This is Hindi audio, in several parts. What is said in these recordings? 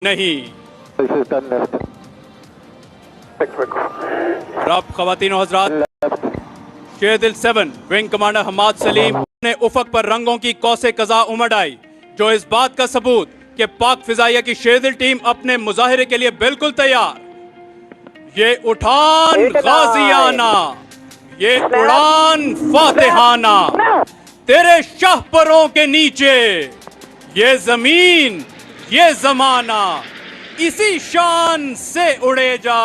नहीं। This is done left. रब ख़वातीन और हज़रात, शेरदिल 7 विंग कमांडर हमाद सलीम ने उफक पर रंगों की कौसे कज़ा उमड़ आई, जो इस बात का सबूत कि पाक फिजाइया की शेरदिल टीम अपने मुजाहिरे के लिए बिल्कुल तैयार। ये उठान गाजियाना, ये उड़ान फातिहाना, तेरे शाहपरों के नीचे ये जमीन ये जमाना, इसी शान से उड़े जा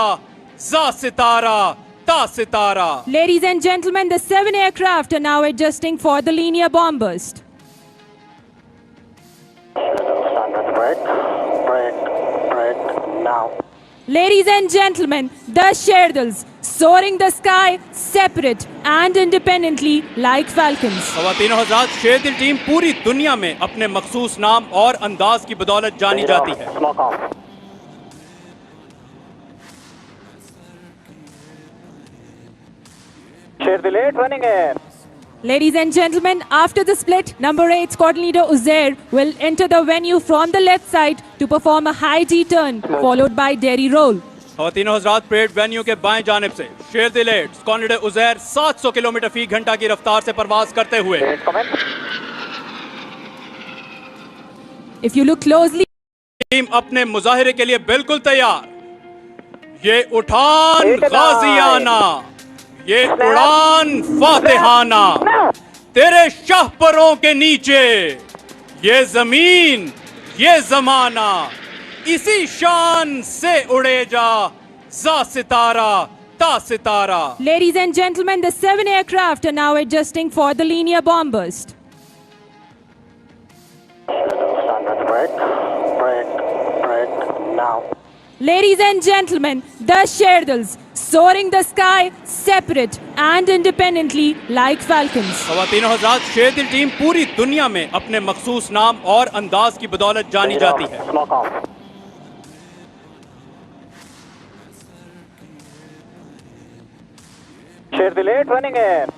सितारा ता सितारा। Ladies and gentlemen, the 7 aircraft are now adjusting for the linear bomb burst. Break now. Ladies and gentlemen, the Sherdals soaring the sky separate and independently like falcons. ख़वातीन और हज़रात, शेरदिल टीम पूरी दुनिया में अपने मखसूस नाम और अंदाज की बदौलत जानी जाती है। Smoke off. Sherdil 8 running in. Ladies and gentlemen, after the split, number 8 squad leader Uzair will enter the venue from the left side to perform a high G turn followed by Derry roll. ख़वातीन और हज़रात, परेड वेन्यू के बाएं जानिब से शेरदिल 8 स्क्वाड लीडर उज़ैर 700 किलोमीटर फी घंटा की रफ्तार से परवाज करते हुए If you look closely, team अपने मुजाहिरे के लिए बिल्कुल तैयार। ये उठान गाजियाना, ये उड़ान फातिहाना, तेरे शाहपरों के नीचे ये जमीन ये जमाना, इसी शान से उड़े जा सितारा ता सितारा। ladies and gentlemen, the 7 aircraft are now adjusting for the linear bomb burst. Break now. Ladies and gentlemen, the Sherdals soaring the sky separate and independently like falcons. ख़वातीन और हज़रात, शेरदिल टीम पूरी दुनिया में अपने मखसूस नाम और अंदाज की बदौलत जानी जाती है। Smoke off. Sherdil 8 running in.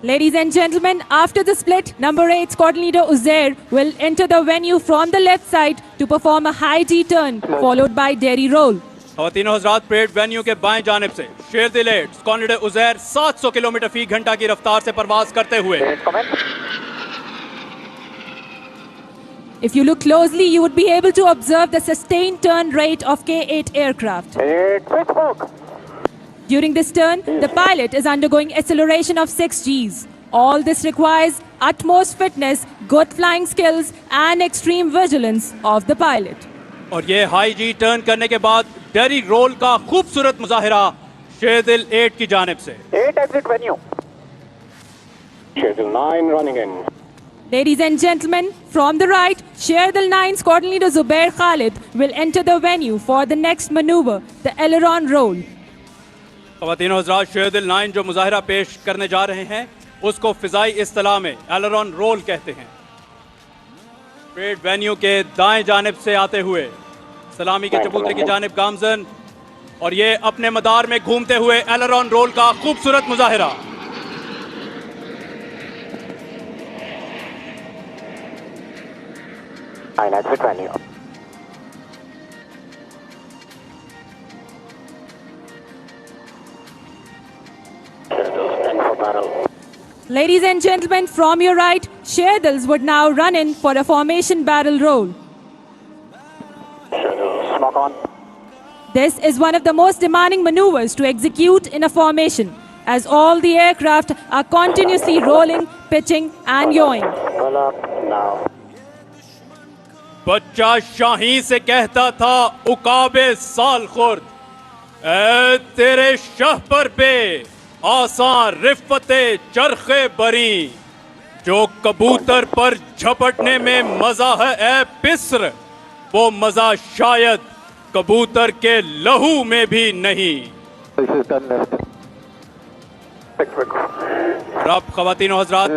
Ladies and gentlemen, after the split, number 8 squad leader Uzair will enter the venue from the left side to perform a high G turn followed by Derry roll. ख़वातीन और हज़रात, परेड वेन्यू के बाएं जानिब से शेरदिल 8 स्क्वाड लीडर उज़ैर 700 किलोमीटर फी घंटा की रफ्तार से परवाज करते हुए If you look closely, you would be able to observe the sustained turn rate of K-8 aircraft. During this turn, the pilot is undergoing acceleration of 6 Gs. All this requires utmost fitness, good flying skills and extreme vigilance of the pilot. और ये हाई जी टर्न करने के बाद डेरी रोल का खूबसूरत मुजाहिरा शेरदिल 8 की जानिब से। 8 exit venue. Sherdil 9 running in. Ladies and gentlemen, from the right, Sherdil 9 squadron leader Zubair Khalid will enter the venue for the next maneuver, the aileron roll. ख़वातीन और हज़रात, शेरदिल 9 जो मुजाहिरा पेश करने जा रहे हैं उसको फिजाई इस्तिलाह में एलेरॉन रोल कहते हैं। परेड वेन्यू के दाएं जानिब से आते हुए सलामी के चबूतरे की जानिब गामजन, और ये अपने मदार में घूमते हुए एलेरॉन रोल का खूबसूरत मुजाहिरा। Exit venue. Ladies and gentlemen, from your right, Sherdals would now run in for a formation barrel roll. Smoke on. This is one of the most demanding maneuvers to execute in a formation, as all the aircraft are continuously rolling, pitching and yawing. Pull up now. बच्चा शाही से कहता था उकाबे साल खुर्द, ऐ तेरे शाहपर पे आसान रिफ़ते चरखे बरी, जो कबूतर पर झपटने में मजा है ऐ पिस्र, वो मजा शायद कबूतर के लहू में भी नहीं। This is done left. रब ख़वातीन और हज़रात,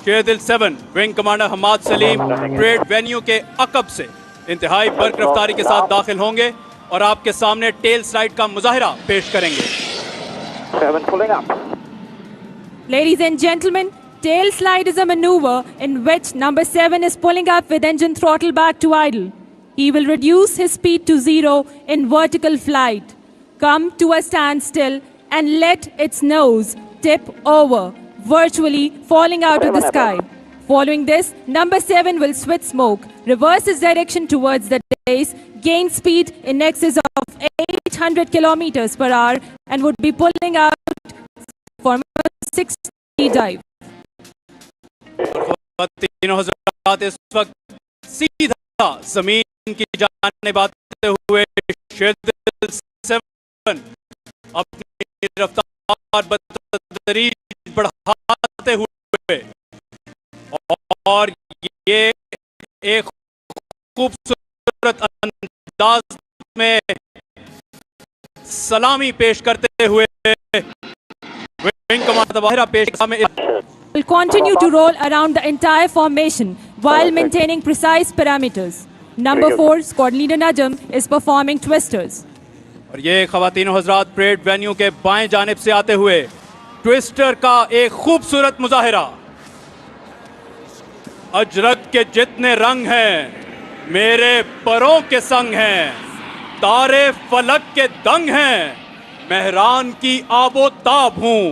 Sherdil 7 wing commander Hamad Saleem parade venue के अकब से इंतहाई बर्क रफ्तारी के साथ दाखिल होंगे और आपके सामने टेल स्लाइड का मुजाहिरा पेश करेंगे। 7 pulling up. Ladies and gentlemen, tail slide is a maneuver in which number 7 is pulling up with engine throttle back to idle. He will reduce his speed to 0 in vertical flight, come to a standstill, and let its nose tip over, virtually falling out of the sky. Following this, number 7 will switch smoke, reverse its direction towards the base, gain speed in excess of 800 kilometers per hour, and would be pulling out for a 60 dive. तीनों हज़रात इस वक्त सीधा जमीन की जानिब आते हुए शेरदिल 7 अपनी रफ्तार बतदरीज बढ़ाते हुए और ये एक खूबसूरत अंदाज में सलामी पेश करते हुए विंग कमांडर बाहिरा पेश में Will continue to roll around the entire formation while maintaining precise parameters. Number 4, squad leader Najm is performing twisters. और ये ख़वातीनो हज़रात परेड वेन्यू के बाएं जानिब से आते हुए ट्विस्टर का एक खूबसूरत मुजाहिरा। अजरक के जितने रंग हैं मेरे परों के संग हैं, तारे फलक के दंग हैं, मेहरान की आबो ताब हूँ,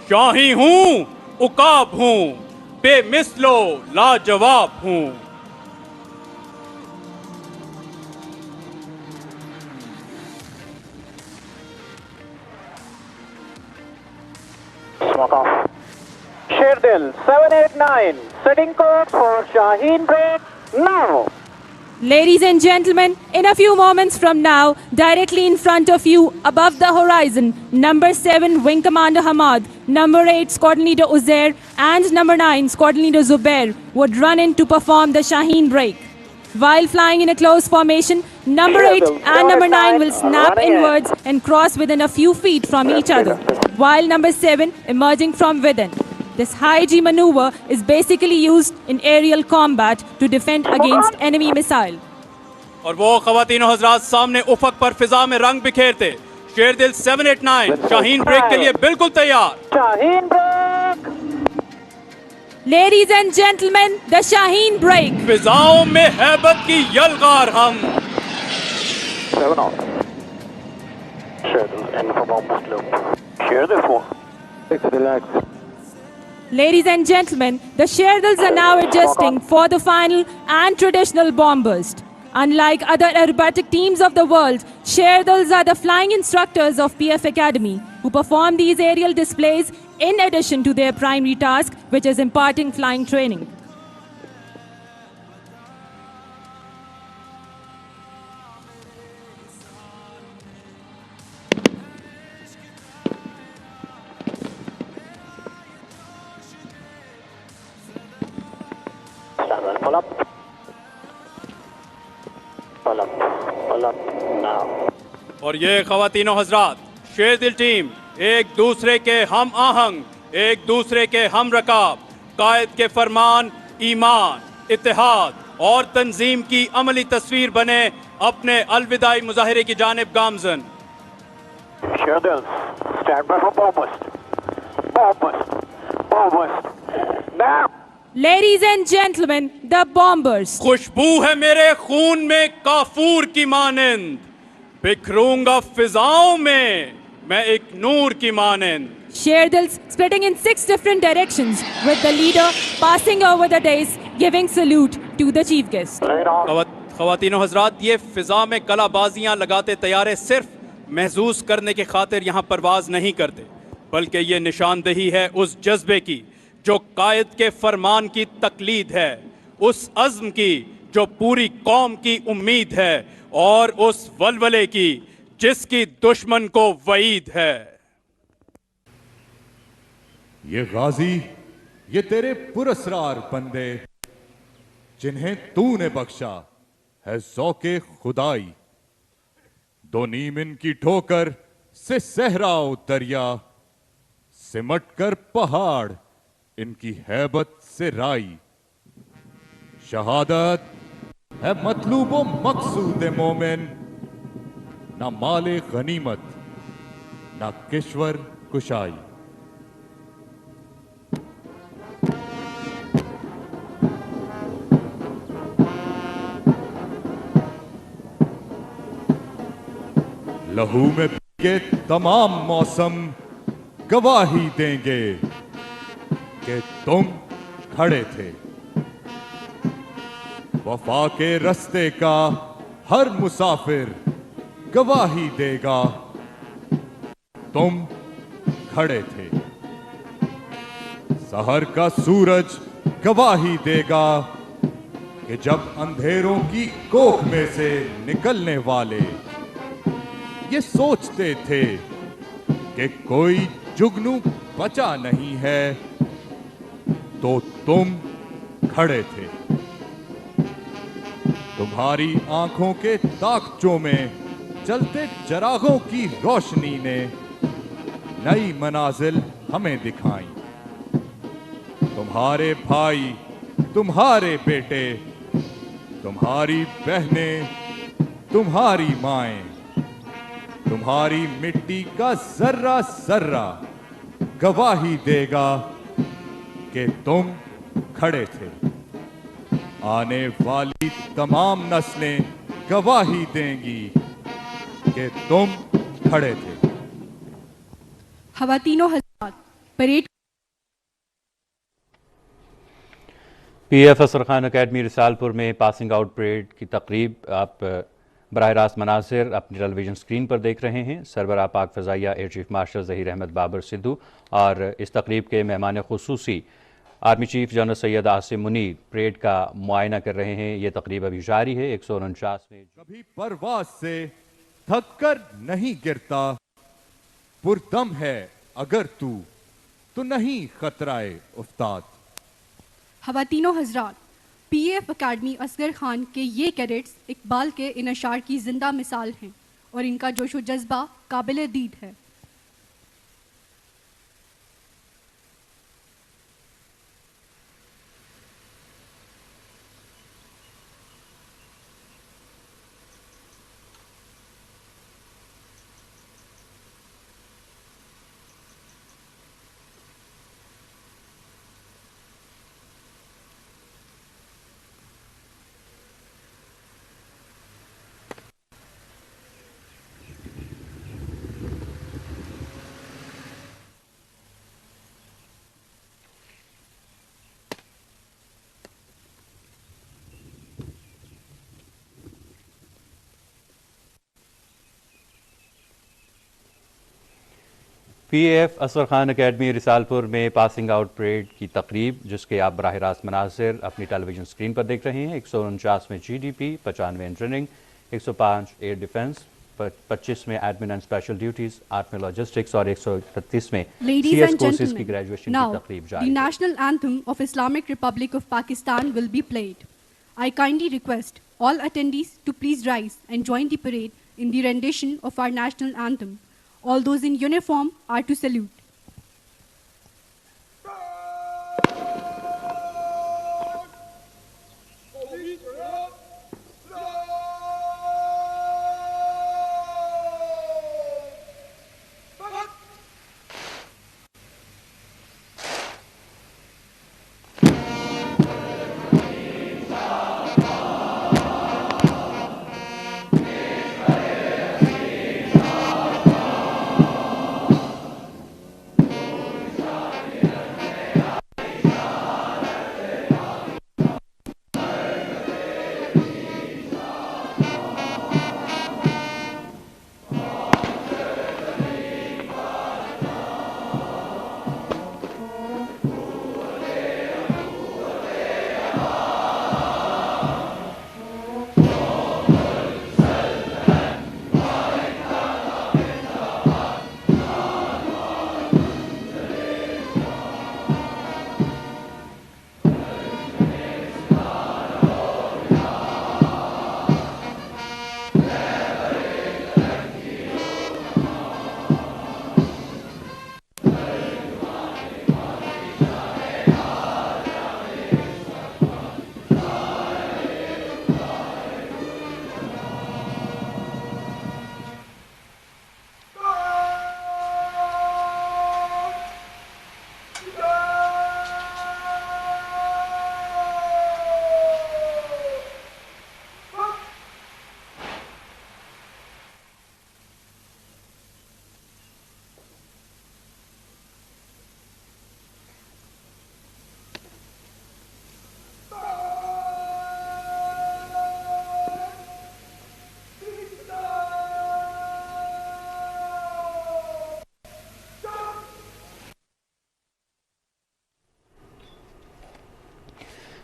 शाही हूँ उकाब हूँ, बेमिसलो लाजवाब हूँ। Smoke off. Sherdil 789, setting course for Shaheen break now. Ladies and gentlemen, in a few moments from now, directly in front of you, above the horizon, number 7 Wing Commander Hamad, number 8 Squadron Leader Uzair, and number 9 Squadron Leader Zubair would run in to perform the Shaheen break. While flying in a close formation, number 8 and number 9 will snap inwards and cross within a few feet from each other, while number 7 emerging from within. This high G maneuver is basically used in aerial combat to defend against enemy missile. और वो ख़वातीनो हज़रात सामने उफक पर फिजा में रंग बिखेरते शेरदिल 789 शाहीन ब्रेक के लिए बिल्कुल तैयार। Shaheen break. Ladies and gentlemen, the Shaheen break. फिजाओं में हैबत की यलगार हम। 7 off. Sherdil in for bombers loop. Sherdil 4. 6 relax. Ladies and gentlemen, the Sherdils are now adjusting for the final and traditional bomb burst. Unlike other aerobatic teams of the world, Sherdils are the flying instructors of PF Academy, who perform these aerial displays in addition to their primary task, which is imparting flying training. Pull up. Pull up. Pull up now. और ये ख़वातीनो हज़रात शेरदिल टीम एक दूसरे के हम आहंग, एक दूसरे के हम रकाब, कायद के फरमान, ईमान, इत्तेहाद और तंजीम की अमली तस्वीर बने अपने अलविदाई मुजाहिरे की जानिब गामजन। Sherdil, stand by for bomb burst. Bomb burst. Bomb burst. Now. Ladies and gentlemen, the bombers. खुशबू है मेरे खून में काफूर की मानंद, बिखरूंगा फिजाओं में मैं एक नूर की मानंद। Sherdils splitting in 6 different directions, with the leader passing over the dais, giving salute to the chief guest. ख़वातीनो हज़रात ये फिजा में कलाबाजियां लगाते तैयारे सिर्फ महसूस करने के खातिर यहाँ परवाज नहीं करते, बल्कि ये निशानदेही है उस जज्बे की जो कायद के फरमान की तकलीद है, उस अज़्म की जो पूरी कौम की उम्मीद है, और उस वलवले की जिसकी दुश्मन को वईद है। ये गाजी, ये तेरे पुरस्रार बंदे जिन्हें तूने बख्शा है ज़ौक़े खुदाई, दो नीम इनकी ठोकर से सहराओ दरिया, सिमट कर पहाड़ इनकी हैबत से राई। शहादत है मतलूबो मकसूद मोमिन, ना माले गनीमत ना किश्वर कुशाई। लहू में भीगे तमाम मौसम गवाही देंगे कि तुम खड़े थे। वफा के रास्ते का हर मुसाफिर गवाही देगा तुम खड़े थे। सहर का सूरज गवाही देगा कि जब अंधेरों की कोख में से निकलने वाले ये सोचते थे कि कोई जुगनू बचा नहीं है, तो तुम खड़े थे। तुम्हारी आंखों के ताकचों में चलते चरागों की रोशनी ने नई मनाजिल हमें दिखाई। तुम्हारे भाई, तुम्हारे बेटे, तुम्हारी बहनें, तुम्हारी माएं, तुम्हारी मिट्टी का जर्रा जर्रा गवाही देगा कि तुम खड़े थे। आने वाली तमाम नस्लें गवाही देंगी कि तुम खड़े थे। खवातीनों हज़रात, परेड पीएफ असर खान अकेडमी रिसालपुर में पासिंग आउट परेड की तकरीब आप बराह रास्त मनासिर अपनी टेलीविजन स्क्रीन पर देख रहे हैं। सरबराह पाक फ़ज़ाइया air chief marshal Zaheer Ahmed Babar Sidhu और इस तकरीब के मेहमान खुसूसी army chief general Syed Asim Munir parade का मुआयना कर रहे हैं। ये तकरीब अभी जारी है। 149 में कभी परवाज से थक कर नहीं गिरता, पुरदम है अगर तू तो नहीं खतराए उफ्ताद। खवातीनों हज़रात, पीएफ अकेडमी असगर खान के ये कैडेट्स इकबाल के इन अशार की जिंदा मिसाल हैं और इनका जोशो जज्बा काबिल दीद है। पीएफ असर खान अकेडमी रिसालपुर में पासिंग आउट परेड की तकरीब, जिसके आप बराह रास्त मनासिर अपनी टेलीविजन स्क्रीन पर देख रहे हैं। 149 में GDP, 95 in training, 105 air defence, 25 में एडमिन एंड स्पेशल ड्यूटीज, 8 में लॉजिस्टिक्स और 131 में सीएस कोर्सेज की ग्रेजुएशन की तकरीब जारी है। The national anthem of Islamic Republic of Pakistan will be played. I kindly request all attendees to please rise and join the parade in the rendition of our national anthem. All those in uniform are to salute.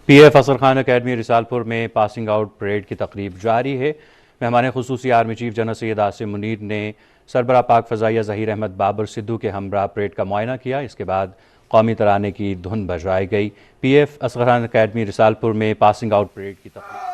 PF असर खान अकेडमी रिसालपुर में पासिंग आउट परेड की तकरीब जारी है। मेहमान खुसूसी army chief general Syed Asim Munir ने सरबराह पाक फ़ज़ाइया ज़हीर अहमद बाबर सिद्धू के हमरा परेड का मुआयना किया। इसके बाद कौमी तराने की धुन बजाई गई। PF असर खान अकेडमी रिसालपुर में पासिंग आउट परेड की तकरीब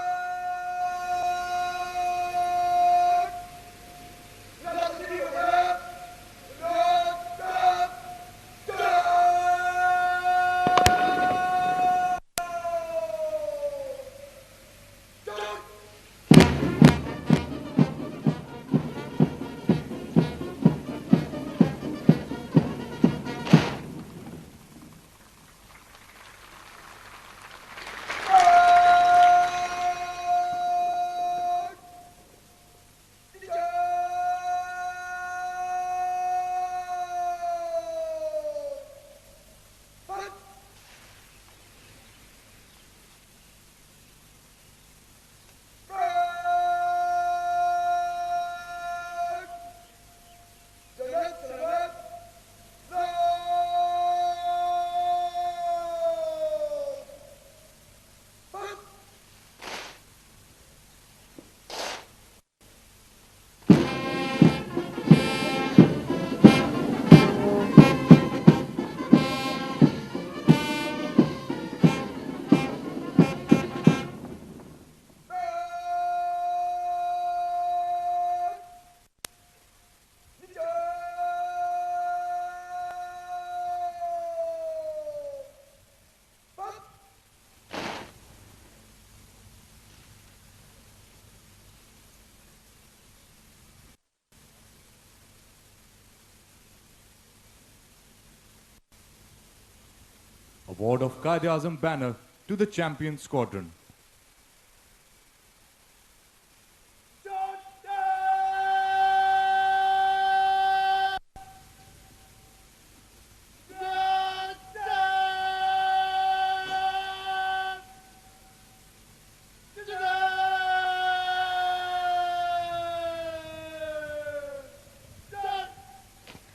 Award of Qaid-e-Azam banner to the champion squadron.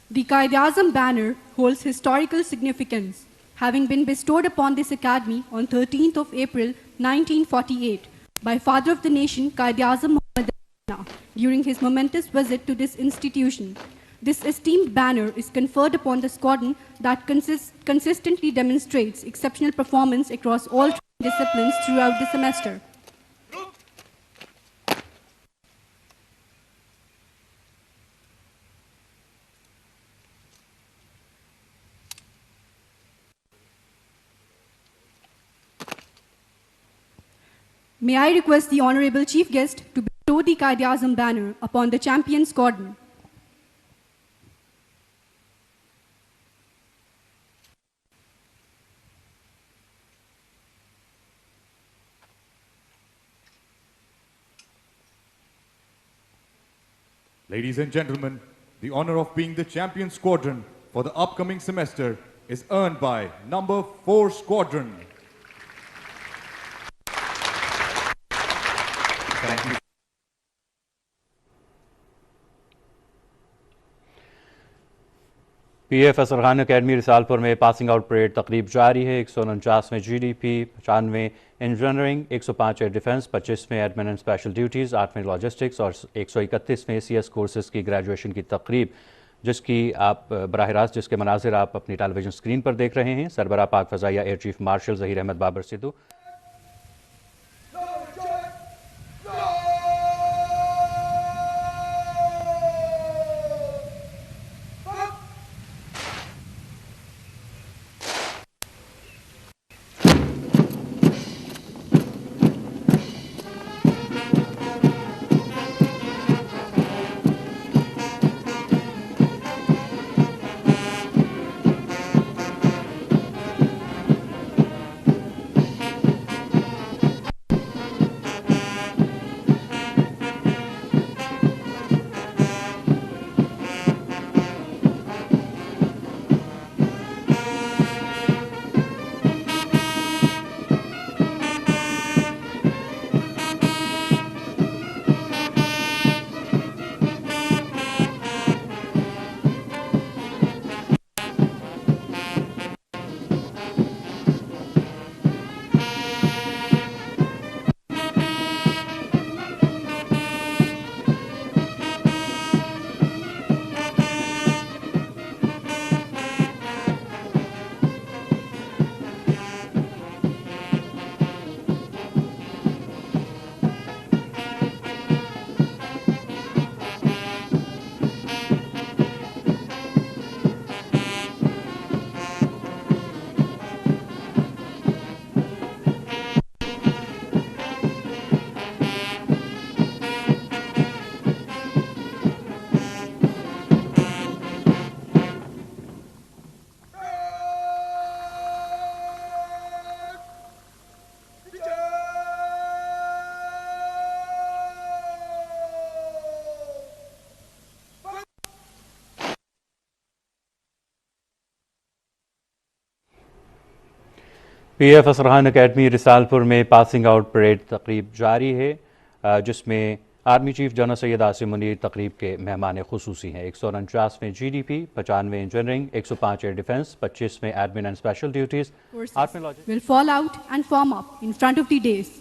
The Qaid-e-Azam banner holds historical significance, having been bestowed upon this academy on 13th of April 1948 by Father of the Nation Qaid-e-Azam Muhammad Ali during his momentous visit to this institution. This esteemed banner is conferred upon the squadron that consistently demonstrates exceptional performance across all disciplines throughout the semester. May I request the Honorable Chief Guest to bestow the Qaid-e-Azam banner upon the champion squadron. Ladies and gentlemen, the honor of being the champion squadron for the upcoming semester is earned by number 4 squadron. PF असर खान अकेडमी रिसालपुर में पासिंग आउट परेड तकरीब जारी है। 149वें GDP, 95वें इंजीनियरिंग, 105वें डिफेंस, 25वें एडमिन एंड स्पेशल ड्यूटीज़, 8वें लॉजिस्टिक्स और 131वें CS कोर्सेज की ग्रेजुएशन की तकरीब, जिसकी आप बराह रास्त जिसके मनाजिर आप अपनी टेलीविजन स्क्रीन पर देख रहे हैं। सरबराह पाक फ़ज़ाइया air chief marshal Zaheer Ahmed Babar Sidhu PF असर खान अकेडमी रिसालपुर में पासिंग आउट परेड तकरीब जारी है, जिसमें army chief general Syed Asim Munir तकरीब के मेहमान खुसूसी हैं। 149वें GDP, 95वें इंजीनियरिंग, 105 एयर डिफेंस, 25वें admin and special duties will fall out and form up in front of the dais.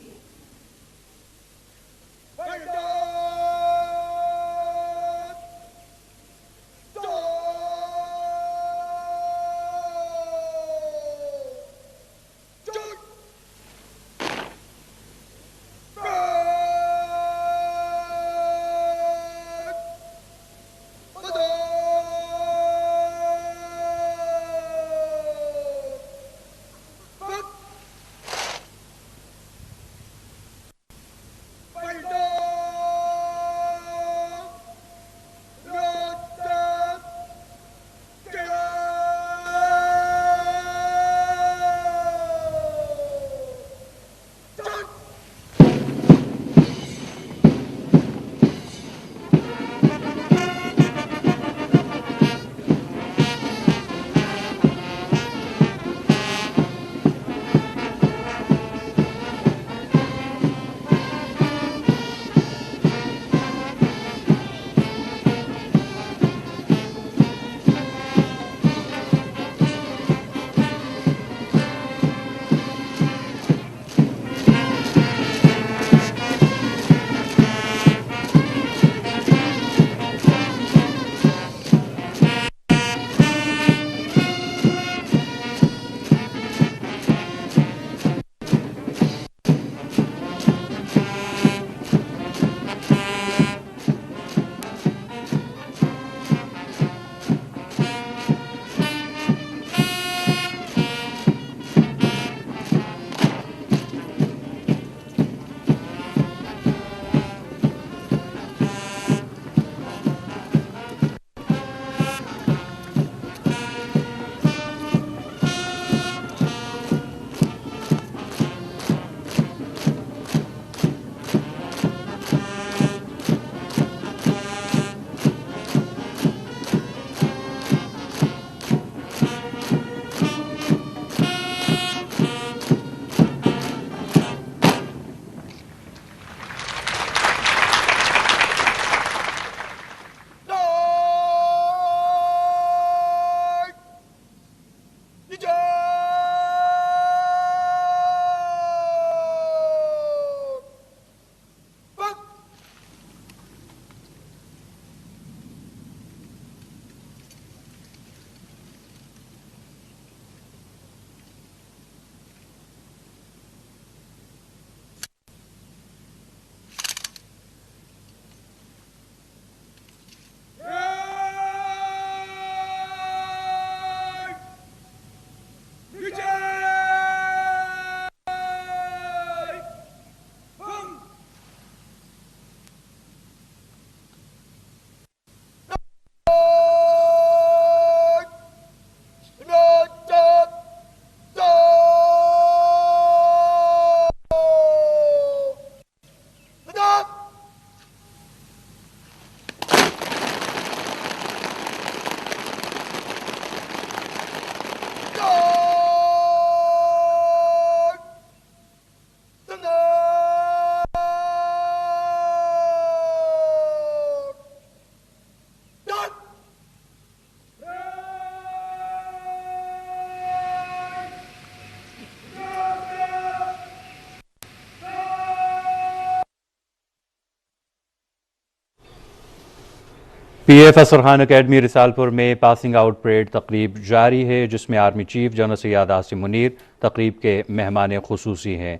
PF असर खान अकेडमी रिसालपुर में पासिंग आउट परेड तकरीब जारी है, जिसमें army chief general Syed Asim Munir तकरीब के मेहमान खुसूसी हैं।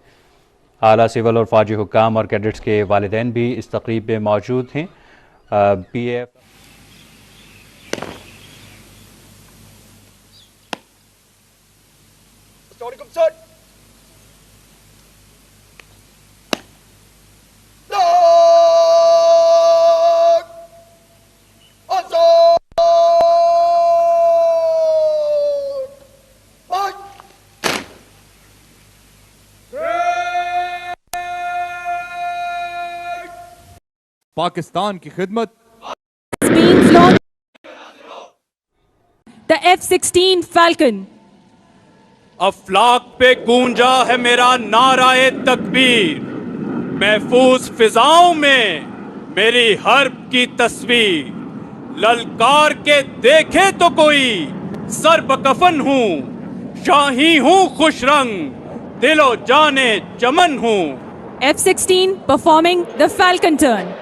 आला सिविल और फौजी हुक्काम और कैडेट्स के वालिदैन भी इस तकरीब में मौजूद हैं। PF पाकिस्तान की खिदमत। being flown the F-16 Falcon. अफलाक पे गूंजा है मेरा नाराए तकबीर, महफूज फिजाओं में मेरी हर्ब की तस्वीर, ललकार के देखे तो कोई सर बकफन हूं, शाही हूं खुश रंग, दिलो जाने चमन हूं। F-16 performing the Falcon turn.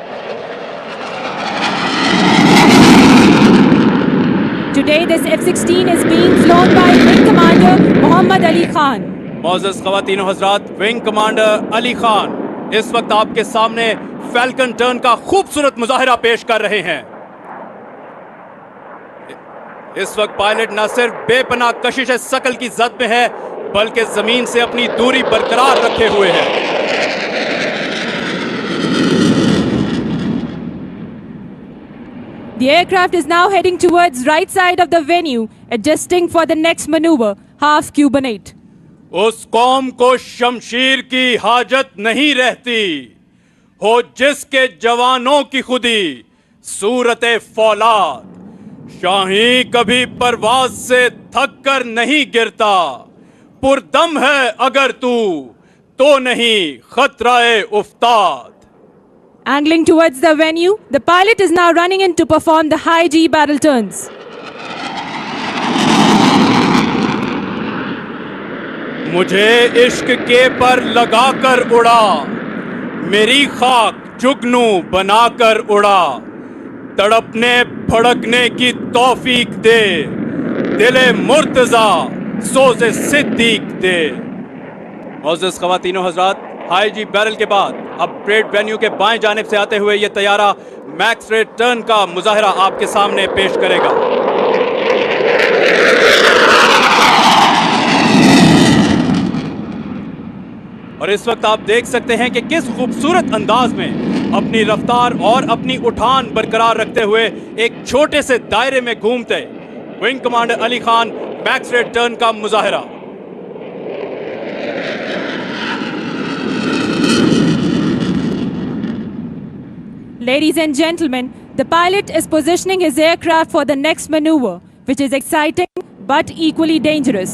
Today this F-16 is being flown by Wing Commander Muhammad Ali Khan. मौजूद ख़वातीन व हज़रात, विंग कमांडर अली खान इस वक्त आपके सामने फैल्कन टर्न का खूबसूरत मुजाहिरा पेश कर रहे हैं। इस वक्त पायलट न सिर्फ बेपनाह कशिश सकल की जद में है, बल्कि जमीन से अपनी दूरी बरकरार रखे हुए है। The aircraft is now heading towards right side of the venue, adjusting for the next maneuver, half cubanate. उस कौम को शमशीर की हाजत नहीं रहती, हो जिसके जवानों की खुदी सूरत फौलाद। शाही कभी परवाज से थक कर नहीं गिरता, पुरदम है अगर तू तो नहीं खतराए उफ्ताद। Angling towards the venue, the pilot is now running in to perform the high G barrel turns. मुझे इश्क के पर लगाकर उड़ा, मेरी खाक जुगनू बनाकर उड़ा, तड़पने भड़कने की तौफीक दे, दिले मुर्तजा सोज़े सिद्दीक दे। मौजूद ख़वातीन व हज़रात, हाई जी बैरल के बाद अब परेड वेन्यू के बाएं जानिब से आते हुए यह तैयारा मैक्स रेट टर्न का मुजाहिरा आपके सामने पेश करेगा। और इस वक्त आप देख सकते हैं कि किस खूबसूरत अंदाज में अपनी रफ्तार और अपनी उठान बरकरार रखते हुए एक छोटे से दायरे में घूमते wing commander Ali Khan max rate turn का मुजाहिरा। Ladies and gentlemen, the pilot is positioning his aircraft for the next maneuver, which is exciting but equally dangerous.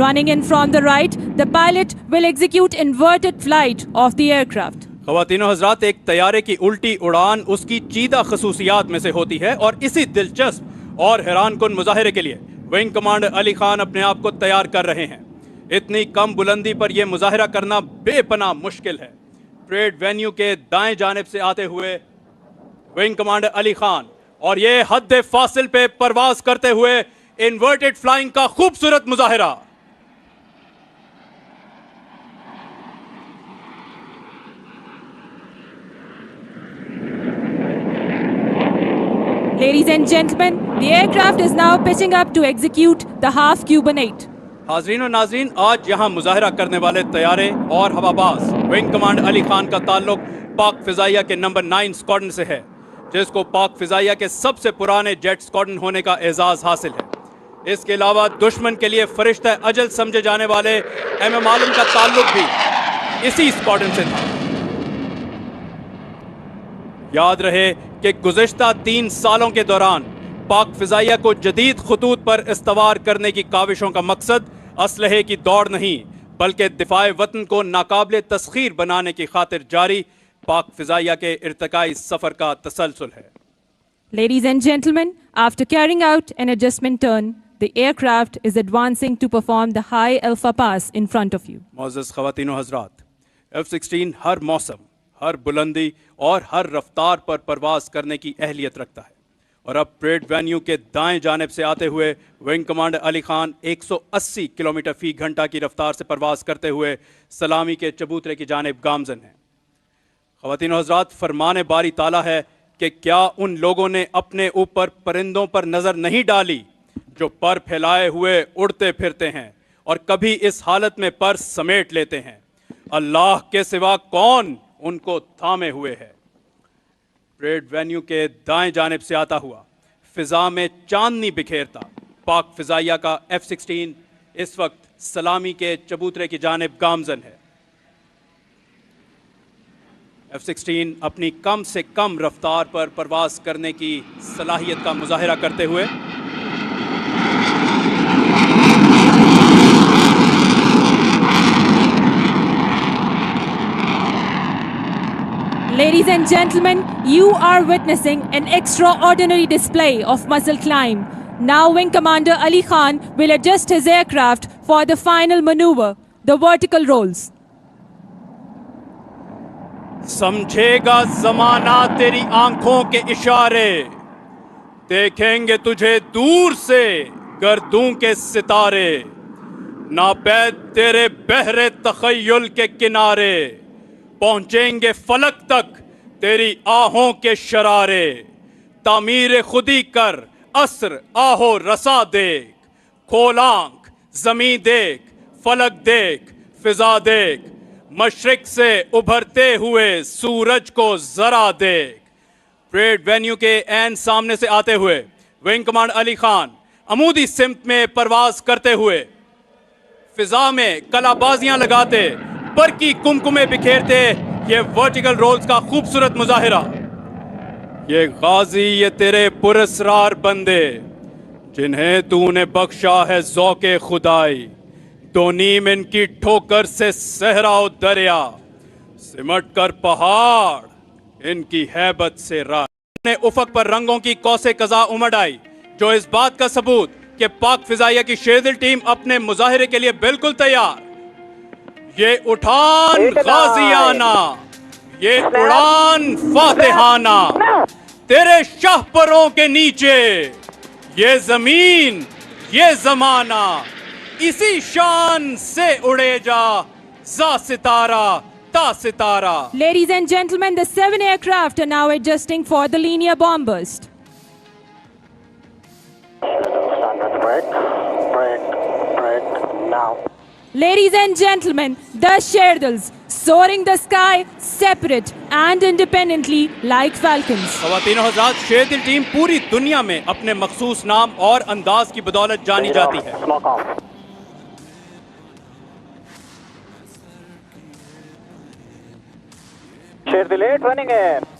Running in from the right, the pilot will execute inverted flight of the aircraft. ख़वातीनो हज़रात, एक तैयारे की उल्टी उड़ान उसकी चीदा खसूसियात में से होती है और इसी दिलचस्प और हैरानकुन मुजाहिरे के लिए विंग कमांडर अली खान अपने आप को तैयार कर रहे हैं। इतनी कम बुलंदी पर यह मुजाहिरा करना बेपनाह मुश्किल है। परेड वेन्यू के दाएं जानिब से आते हुए विंग कमांडर अली खान और ये हद फासिल पे परवाज करते हुए इन्वर्टेड फ्लाइंग का खूबसूरत मुजाहिरा। Ladies and gentlemen, the aircraft is now pitching up to execute the half cubanate. हाजरीन और नाजरीन, आज यहाँ मुजाहिरा करने वाले तैयारे और हवाबाज विंग कमांडर अली खान का ताल्लुक पाक फिजाइया के नंबर 9 स्क्वाड्रन से है, जिसको पाक फिजाइया के सबसे पुराने जेट स्क्वाड्रन होने का एजाज हासिल है। इसके अलावा दुश्मन के लिए फरिश्ता अजल समझे जाने वाले एमएम आलम का ताल्लुक भी इसी स्क्वाड्रन से था। याद रहे कि गुज़िश्ता 3 सालों के दौरान पाक फिजाइया को जदीद खतूत पर इस्तवार करने की काविशों का मकसद असलहे की दौड़ नहीं, बल्कि दिफाए वतन को नाकाबिले तस्खीर बनाने की खातिर जारी पाक फिजाइया के इर्तिकाई सफर का तसलसल है। Ladies and gentlemen, after carrying out an adjustment turn, the aircraft is advancing to perform the high alpha pass in front of you. मौजूद ख़वातीन व हज़रात, F-16 हर मौसम, हर बुलंदी और हर रफ्तार पर परवाज करने की अहलियत रखता है और अब परेड वेन्यू के दाएं जानिब से आते हुए wing commander Ali Khan 180 kilometre फी घंटा की रफ्तार से परवाज करते हुए सलामी के चबूतरे की जानिब गामजन है। ख़वातीन व हज़रात, फरमाने बारी ताला है कि क्या उन लोगों ने अपने ऊपर परिंदों पर नज़र नहीं डाली जो पर फैलाए हुए उड़ते फिरते हैं और कभी इस हालत में पर समेट लेते हैं। अल्लाह के सिवा कौन उनको थामे हुए है। परेड वेन्यू के दाएं जानिब से आता हुआ फिजा में चांदनी बिखेरता पाक फिजाइया का F-16 इस वक्त सलामी के चबूतरे की जानिब गामजन है। F-16 अपनी कम से कम रफ्तार पर परवाज करने की सलाहियत का मुजाहिरा करते हुए Ladies and gentlemen, you are witnessing an extraordinary display of muscle climb. Now Wing Commander Ali Khan will adjust his aircraft for the final maneuver, the vertical rolls. समझेगा जमाना तेरी आंखों के इशारे, देखेंगे तुझे दूर से गर्दों के सितारे, नापैद तेरे बहरे तखय्युल के किनारे, पहुंचेंगे फलक तक तेरी आहों के शरारे, तामीर खुदी कर अस्र आहो रसा देख, खोल आंख जमी देख, फलक देख, फिजा देख, मशरिक से उभरते हुए सूरज को जरा देख। परेड वेन्यू के एन सामने से आते हुए विंग कमांडर अली खान अमूदी सिमत में परवाज करते हुए फिजा में कलाबाजियां लगाते, बरकी कुमकुमे बिखेरते, ये वर्टिकल रोल्स का खूबसूरत मुजाहिरा। ये गाजी ये तेरे पुरस्रार बंदे, जिन्हें तूने बख्शा है ज़ौक़े खुदाई, दो नीम इनकी ठोकर से सहरा दरिया, सिमट कर पहाड़ इनकी हैबत से रात। ने उफक पर रंगों की कौसे कज़ा उमड़ आई, जो इस बात का सबूत कि पाक फिजाइया की शेरदिल टीम अपने मुजाहिरे के लिए बिल्कुल तैयार। ये उठान गाजियाना, ये उड़ान फातिहाना, तेरे शाहपरों के नीचे ये जमीन ये जमाना, इसी शान से उड़े जा जा सितारा ता सितारा। Ladies and gentlemen, the 7 aircraft are now adjusting for the linear bomb burst. Standard break now. Ladies and gentlemen, the Sherdals soaring the sky separate and independently like falcons. ख़वातीन और हज़रात, शेरदिल टीम पूरी दुनिया में अपने मखसूस नाम और अंदाज की बदौलत जानी जाती है। Smoke off. Sherdil 8 running in.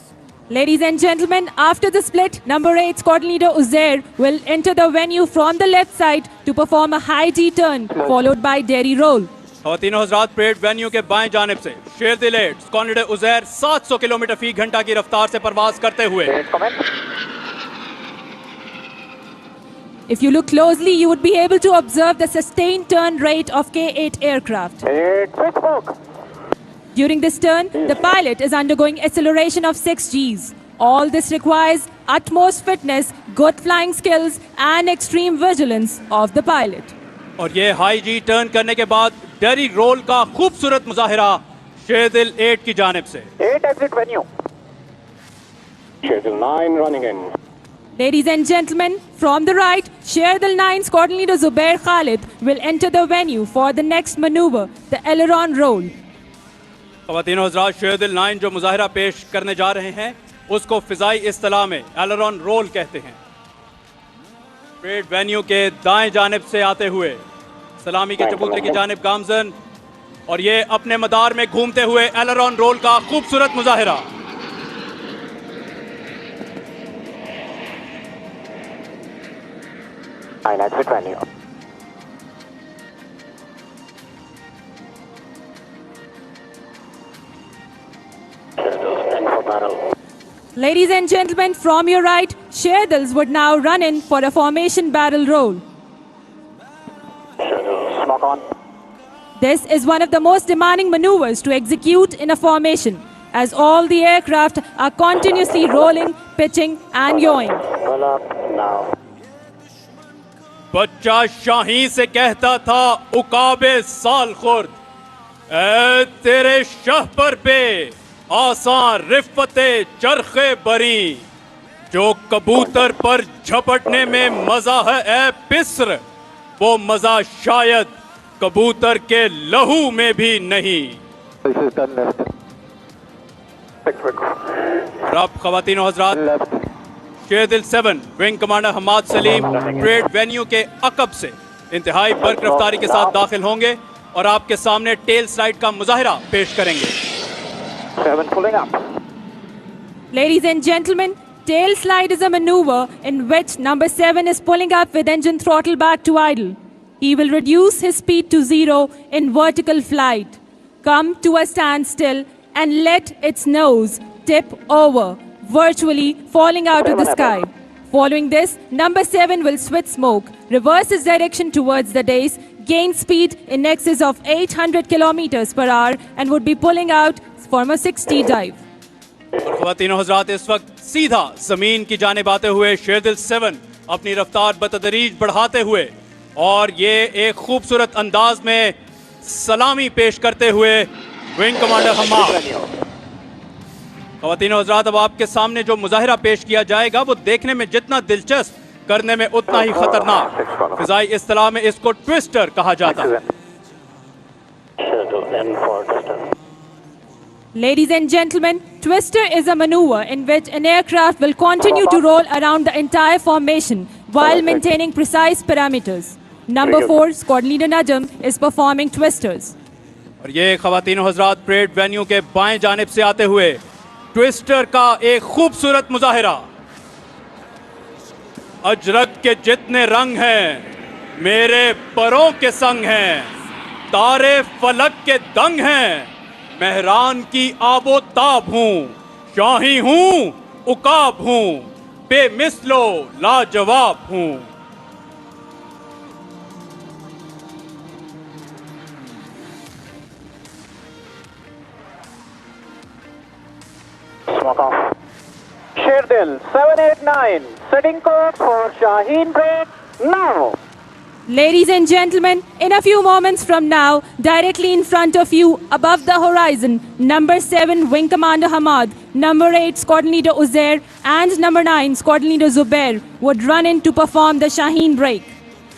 Ladies and gentlemen, after the split, number 8 squadron leader Uzair will enter the venue from the left side to perform a high T-turn followed by Derry roll. ख़वातीन और हज़रात, परेड वेन्यू के बाएं जानिब से शेरदिल 8 स्क्वाड्रन लीडर उज़ैर 700 किलोमीटर फी घंटा की रफ्तार से परवाज करते हुए। If you look closely, you would be able to observe the sustained turn rate of K-8 aircraft. Quick smoke. During this turn, the pilot is undergoing acceleration of 6 Gs. All this requires utmost fitness, good flying skills and extreme vigilance of the pilot. और ये हाई जी टर्न करने के बाद डेरी रोल का खूबसूरत मुजाहिरा शेरदिल 8 की जानिब से। 8 exit venue. Sherdil 9 running in. Ladies and gentlemen, from the right, Sherdil 9 squadron leader Zubair Khalid will enter the venue for the next maneuver, the aileron roll. ख़वातीन और हज़रात, शेरदिल 9 जो मुजाहिरा पेश करने जा रहे हैं उसको फिजाई इस्तिलाह में एलेरॉन रोल कहते हैं। परेड वेन्यू के दाएं जानिब से आते हुए सलामी के चबूतरे की जानिब गामजन, और ये अपने मदार में घूमते हुए एलेरॉन रोल का खूबसूरत मुजाहिरा। Exit venue. Ladies and gentlemen, from your right, Sherdils would now run in for a formation barrel roll. Smoke on. This is one of the most demanding maneuvers to execute in a formation, as all the aircraft are continuously rolling, pitching and yawing. Pull up now. बच्चा शाही से कहता था उकाबे साल खुर्द, ऐ तेरे शाह पर पे आसान रिफ़ते चरखे बरी, जो कबूतर पर झपटने में मजा है ऐ पिस्र, वो मजा शायद कबूतर के लहू में भी नहीं। This is done left. और अब ख़वातीन और हज़रात, Left. Sherdil 7 wing commander Hamad Saleem parade venue के अकब से इंतहाई बर्क रफ्तारी के साथ दाखिल होंगे और आपके सामने टेल स्लाइड का मुजाहिरा पेश करेंगे। 7 pulling up. Ladies and gentlemen, tail slide is a maneuver in which number 7 is pulling up with engine throttle back to idle. He will reduce his speed to 0 in vertical flight, come to a standstill and let its nose tip over, virtually falling out of the sky. Following this, number 7 will switch smoke, reverse its direction towards the dais, gain speed in excess of 800 kilometers per hour and would be pulling out from a 60 dive. और ख़वातीनो हज़रात, इस वक्त सीधा जमीन की जानिब आते हुए शेरदिल 7 अपनी रफ्तार बतदरीज बढ़ाते हुए और ये एक खूबसूरत अंदाज में सलामी पेश करते हुए विंग कमांडर हम्माद। ख़वातीनो हज़रात, अब आपके सामने जो मुजाहिरा पेश किया जाएगा वो देखने में जितना दिलचस्प, करने में उतना ही खतरनाक। फिजाई इस्तिलाह में इसको ट्विस्टर कहा जाता है। Ladies and gentlemen, twister is a maneuver in which an aircraft will continue to roll around the entire formation while maintaining precise parameters. Number 4, Squadron Leader Najm is performing twisters. और ये ख़वातीनो हज़रात परेड वेन्यू के बाएं जानिब से आते हुए ट्विस्टर का एक खूबसूरत मुजाहिरा। अजरक के जितने रंग हैं मेरे परों के संग हैं, तारे फलक के दंग हैं, मेहरान की आबो ताब हूँ, शाही हूँ, उकाब हूँ, बेमिसलो लाजवाब हूँ। Smoke off. Sherdil 789, setting course for Shaheen break now. Ladies and gentlemen, in a few moments from now, directly in front of you, above the horizon, number 7 Wing Commander Hamad, number 8 Squadron Leader Uzair, and number 9 Squadron Leader Zubair would run in to perform the Shaheen break.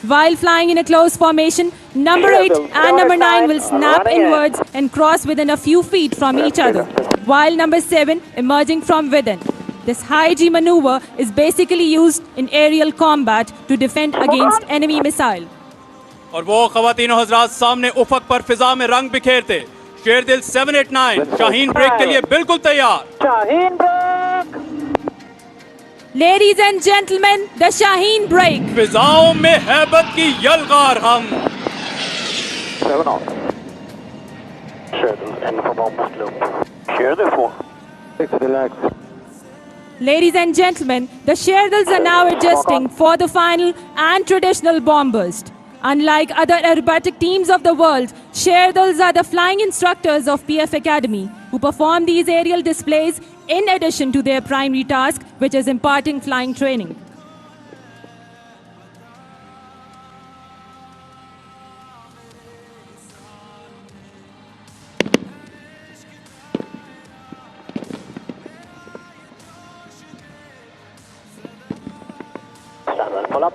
While flying in a close formation, number 8 and number 9 will snap inwards and cross within a few feet from each other, while number 7 emerging from within. This high G maneuver is basically used in aerial combat to defend against enemy missile. और वो ख़वातीनो हज़रात सामने उफक पर फिजा में रंग बिखेरते शेरदिल 789 शाहीन ब्रेक के लिए बिल्कुल तैयार। Shaheen break. Ladies and gentlemen, the Shaheen break. फिजाओं में हैबत की यलगार हम। 7 off. Sherdil end for bomb loop. Sherdil 4. 6 relax. Ladies and gentlemen, the Sherdils are now adjusting for the final and traditional bomb burst. Unlike other aerobatic teams of the world, Sherdils are the flying instructors of PF Academy, who perform these aerial displays in addition to their primary task, which is imparting flying training. Pull up.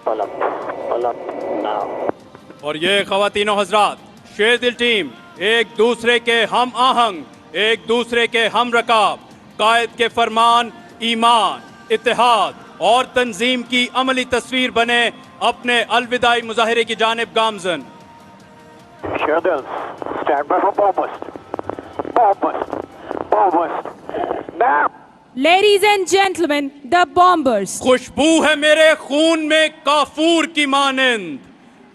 Pull up. Pull up now. और ये ख़वातीनो हज़रात शेरदिल टीम एक दूसरे के हम आहंग, एक दूसरे के हम रकाब, कायद के फरमान, ईमान, इत्तेहाद और तंजीम की अमली तस्वीर बने अपने अलविदाई मुजाहिरे की जानिब गामजन। Sherdil, stand by for bomb burst. Bomb burst. Bomb burst. Now. Ladies and gentlemen, the bombers. खुशबू है मेरे खून में काफूर की मानंद,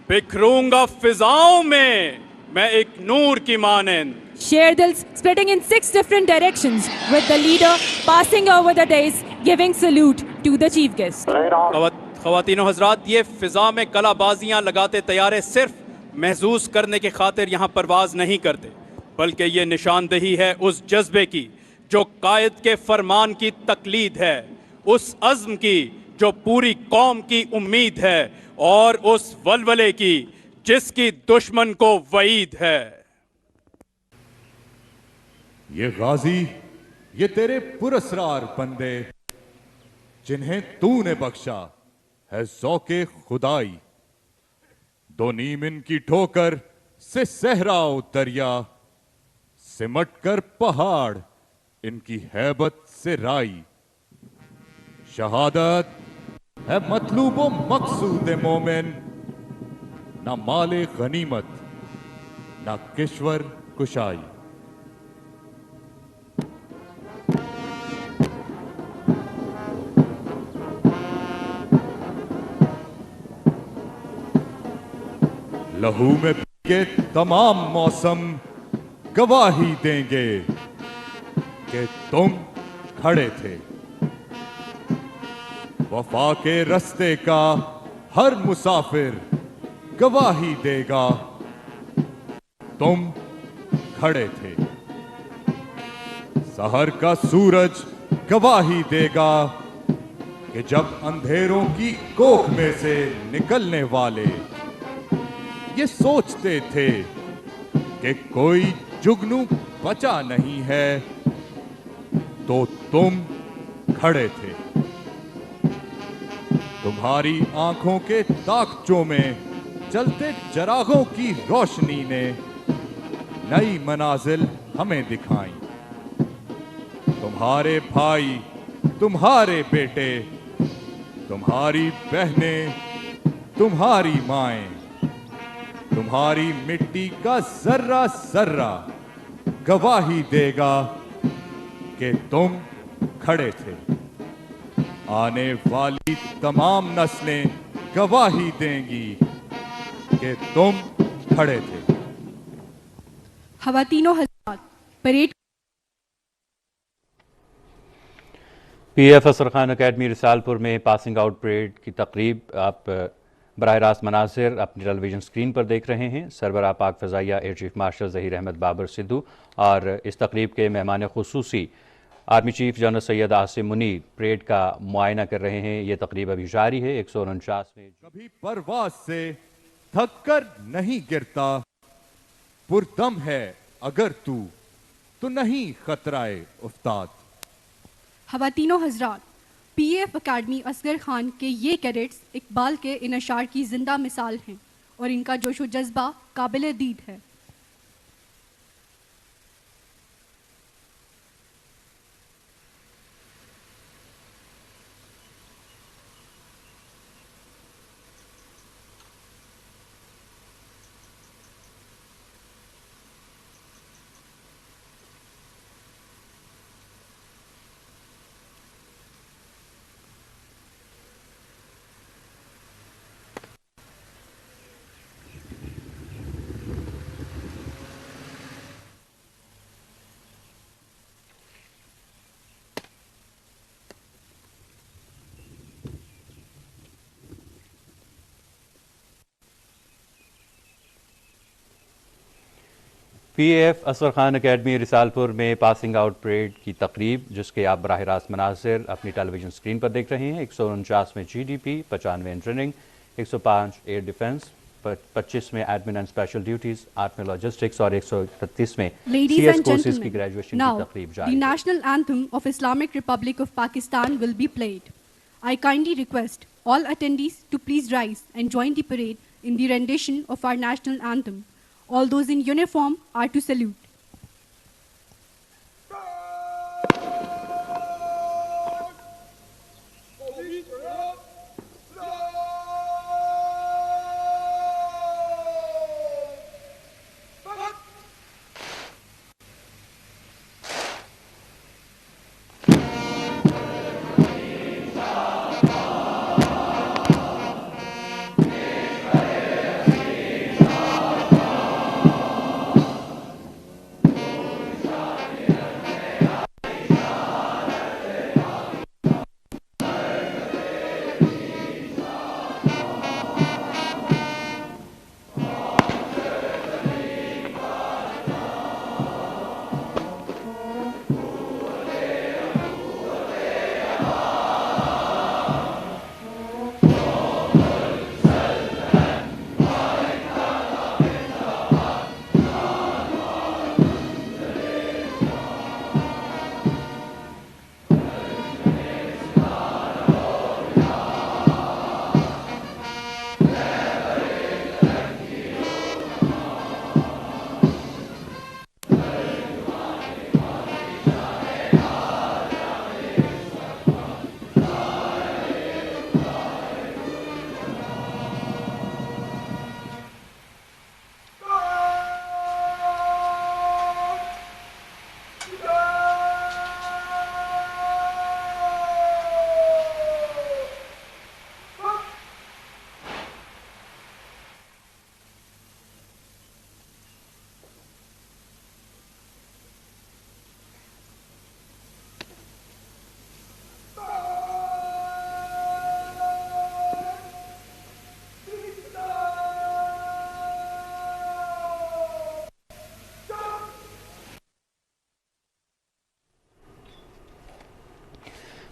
बिखरूंगा फिजाओं में मैं एक नूर की मानंद। Sherdils splitting in 6 different directions, with the leader passing over the dais, giving salute to the chief guest. ख़वातीनो हज़रात, ये फिजा में कलाबाजियां लगाते तैयारे सिर्फ महसूस करने के खातिर यहाँ परवाज नहीं करते, बल्कि ये निशानदही है उस जज्बे की जो कायद के फरमान की तकलीद है, उस अज़्म की जो पूरी कौम की उम्मीद है और उस वलवले की जिसकी दुश्मन को वईद है। ये गाजी, ये तेरे पुरस्रार बंदे जिन्हें तूने बख्शा है ज़ौक़े खुदाई, दो नीम इनकी ठोकर से सहरा दरिया, सिमट कर पहाड़ इनकी हैबत से राई। शहादत है मतलूबो मकसूद मोमिन, ना माले गनीमत ना किश्वर कुशाई। लहू में के तमाम मौसम गवाही देंगे कि तुम खड़े थे। वफा के रास्ते का हर मुसाफिर गवाही देगा, तुम खड़े थे। सहर का सूरज गवाही देगा कि जब अंधेरों की कोख में से निकलने वाले ये सोचते थे कि कोई जुगनू बचा नहीं है, तो तुम खड़े थे। तुम्हारी आंखों के ताकचों में चलते चरागों की रोशनी ने नई मनाजिल हमें दिखाई। तुम्हारे भाई, तुम्हारे बेटे, तुम्हारी बहनें, तुम्हारी माएं, तुम्हारी मिट्टी का जर्रा जर्रा गवाही देगा कि तुम खड़े थे। आने वाली तमाम नस्लें गवाही देंगी कि तुम खड़े थे। खवातीनो हज़रात, परेड पीएफ असर खान अकेडमी रिसालपुर में पासिंग आउट परेड की तकरीब आप बराह रास्त मनाजिर अपनी टेलीविजन स्क्रीन पर देख रहे हैं। सरबराह पाक फ़ज़ाइया air chief marshal Zaheer Ahmed Babar Sidhu और इस तकरीब के मेहमान खुसूसी army chief general Syed Asim Munir parade का मुआयना कर रहे हैं। ये तकरीब अभी जारी है। 149वें कभी परवाज से थक कर नहीं गिरता, पुरदम है अगर तू तो नहीं खतराए उफ्ताद। खवातीनो हज़रात, पीएफ अकेडमी असगर खान के ये कैडेट्स इकबाल के इनशार की जिंदा मिसाल हैं और इनका जोशो जज्बा काबिल दीद है। पीएफ असर खान अकेडमी रिसालपुर में पासिंग आउट परेड की तकरीब जिसके आप बराह रास्त मनाजिर अपनी टेलीविजन स्क्रीन पर देख रहे हैं। 149 में GDP, 95 in training, 105 air defence, 25 में एडमिन एंड स्पेशल ड्यूटीज, 8 में लॉजिस्टिक्स और 131 में CS कोर्सेज की ग्रेजुएशन की तकरीब जारी है। The national anthem of Islamic Republic of Pakistan will be played. I kindly request all attendees to please rise and join the parade in the rendition of our national anthem. All those in uniform are to salute.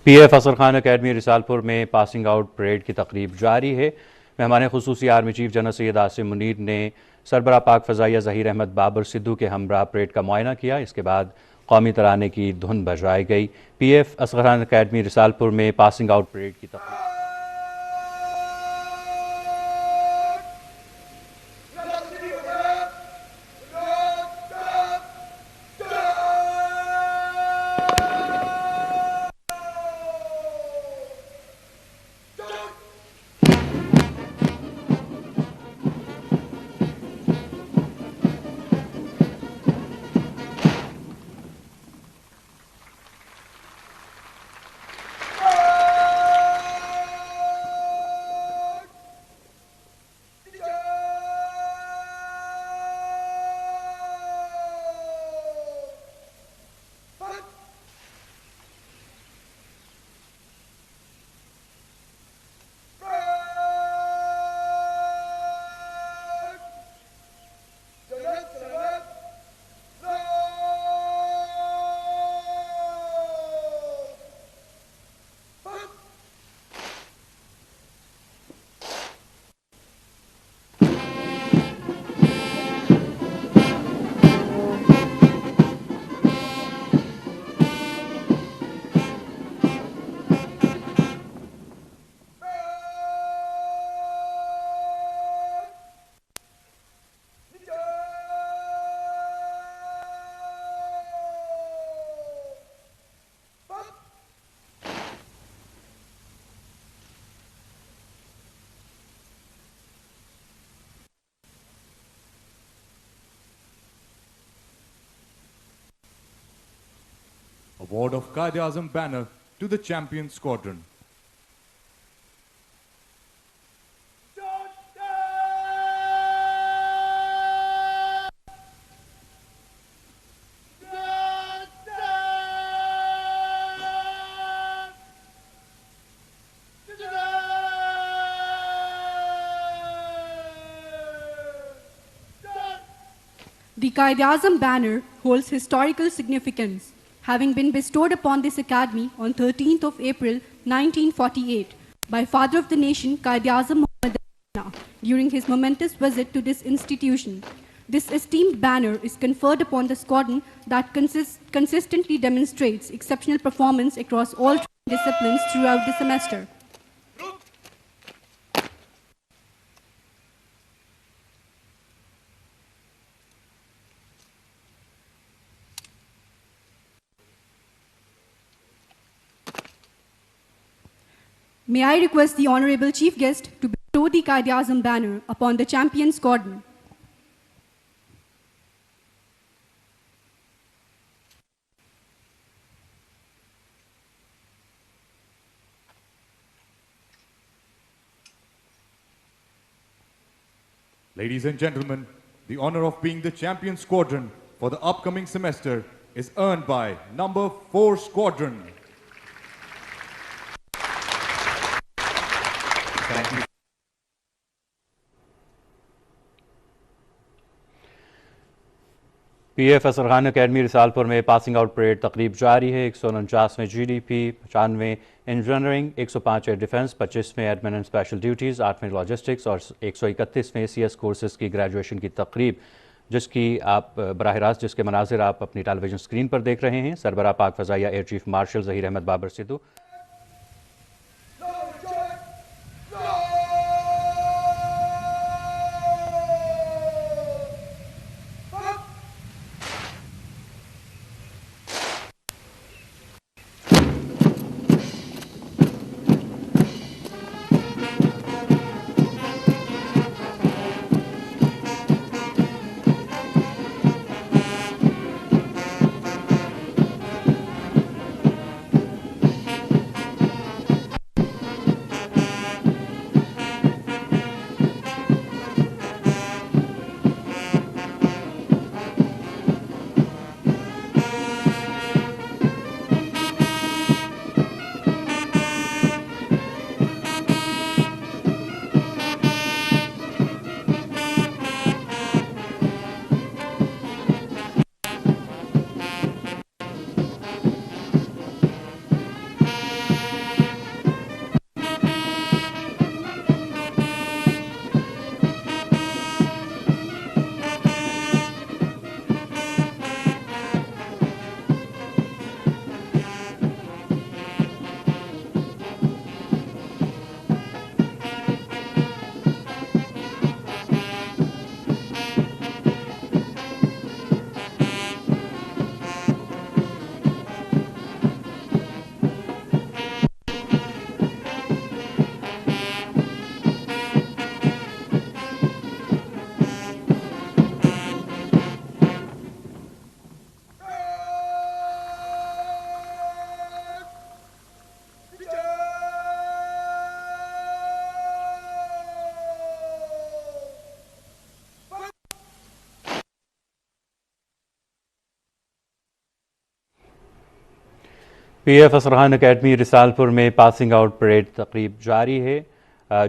PF असर खान अकेडमी रिसालपुर में पासिंग आउट परेड की तकरीब जारी है। मेहमान खुसूसी army chief general Syed Asim Munir ने सरबराह पाक फ़ज़ाइया ज़हीर अहमद बाबर सिद्धू के हमरा परेड का मुआयना किया। इसके बाद कौमी तराने की धुन बजाई गई। PF असर खान अकेडमी रिसालपुर में पासिंग आउट परेड की तकरीब Award of Qaid-e-Azam banner to the champion squadron. The Qaid-e-Azam banner holds historical significance, having been bestowed upon this academy on 13th of April 1948 by Father of the Nation Qaid-e-Azam Muhammad Ali during his momentous visit to this institution. This esteemed banner is conferred upon the squadron that consistently demonstrates exceptional performance across all disciplines throughout the semester. May I request the Honorable Chief Guest to bestow the Qaid-e-Azam banner upon the champion squadron. Ladies and gentlemen, the honor of being the champion squadron for the upcoming semester is earned by number 4 squadron. PF असर खान अकेडमी रिसालपुर में पासिंग आउट परेड तकरीब जारी है। 149वें GDP, 95वें इंजीनियरिंग, 105वें डिफेंस, 25वें एडमिन एंड स्पेशल ड्यूटीज़, 8वें लॉजिस्टिक्स और 131वें CS कोर्सेज की ग्रेजुएशन की तकरीब, जिसकी आप बराह रास्त जिसके मनाजिर आप अपनी टेलीविजन स्क्रीन पर देख रहे हैं। सरबराह पाक फ़ज़ाइया air chief marshal Zaheer Ahmed Babar Sidhu PF असर खान अकेडमी रिसालपुर में पासिंग आउट परेड तकरीब जारी है,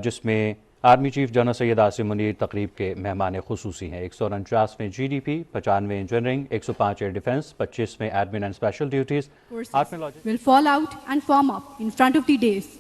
जिसमें army chief general Syed Asim Munir तकरीब के मेहमान खुसूसी हैं। 149वें GDP, 95 इंजीनियरिंग, 105 एयर डिफेंस, 25वें admin and special duties will fall out and form up in front of the dais.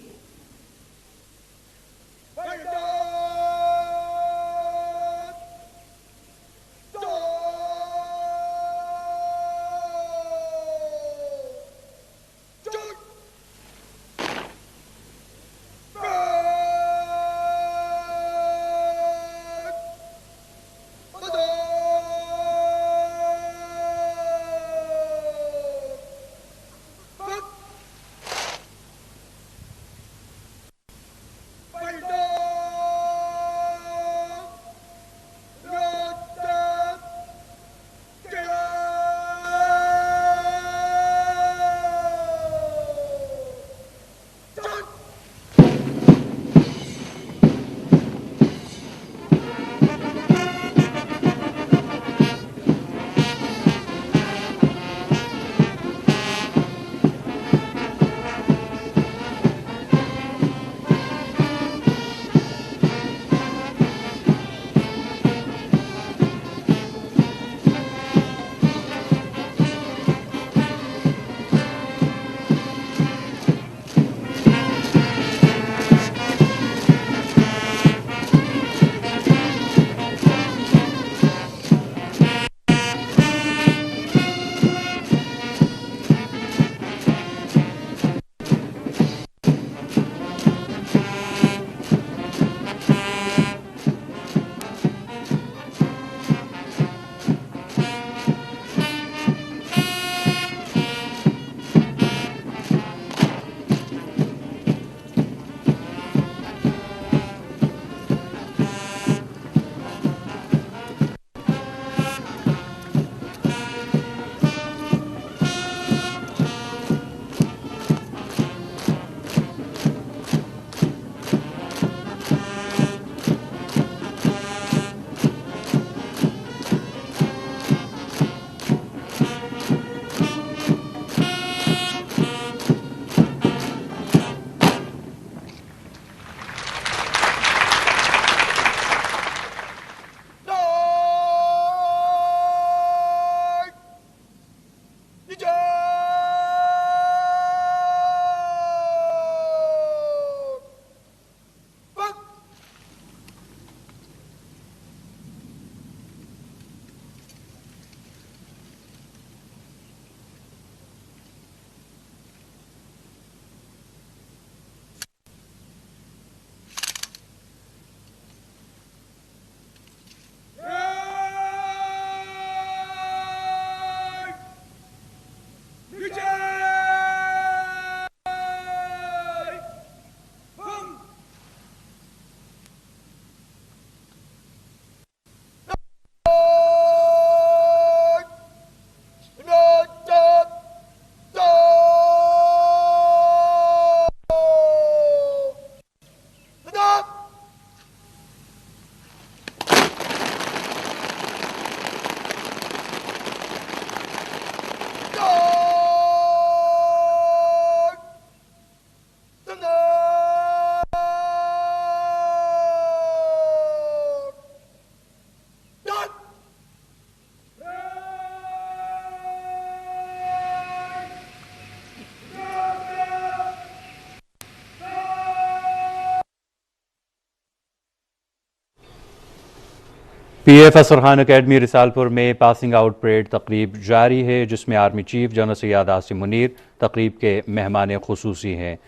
PF असर खान अकेडमी रिसालपुर में पासिंग आउट परेड तकरीब जारी है, जिसमें army chief general Syed Asim Munir तकरीब के मेहमान खुसूसी हैं।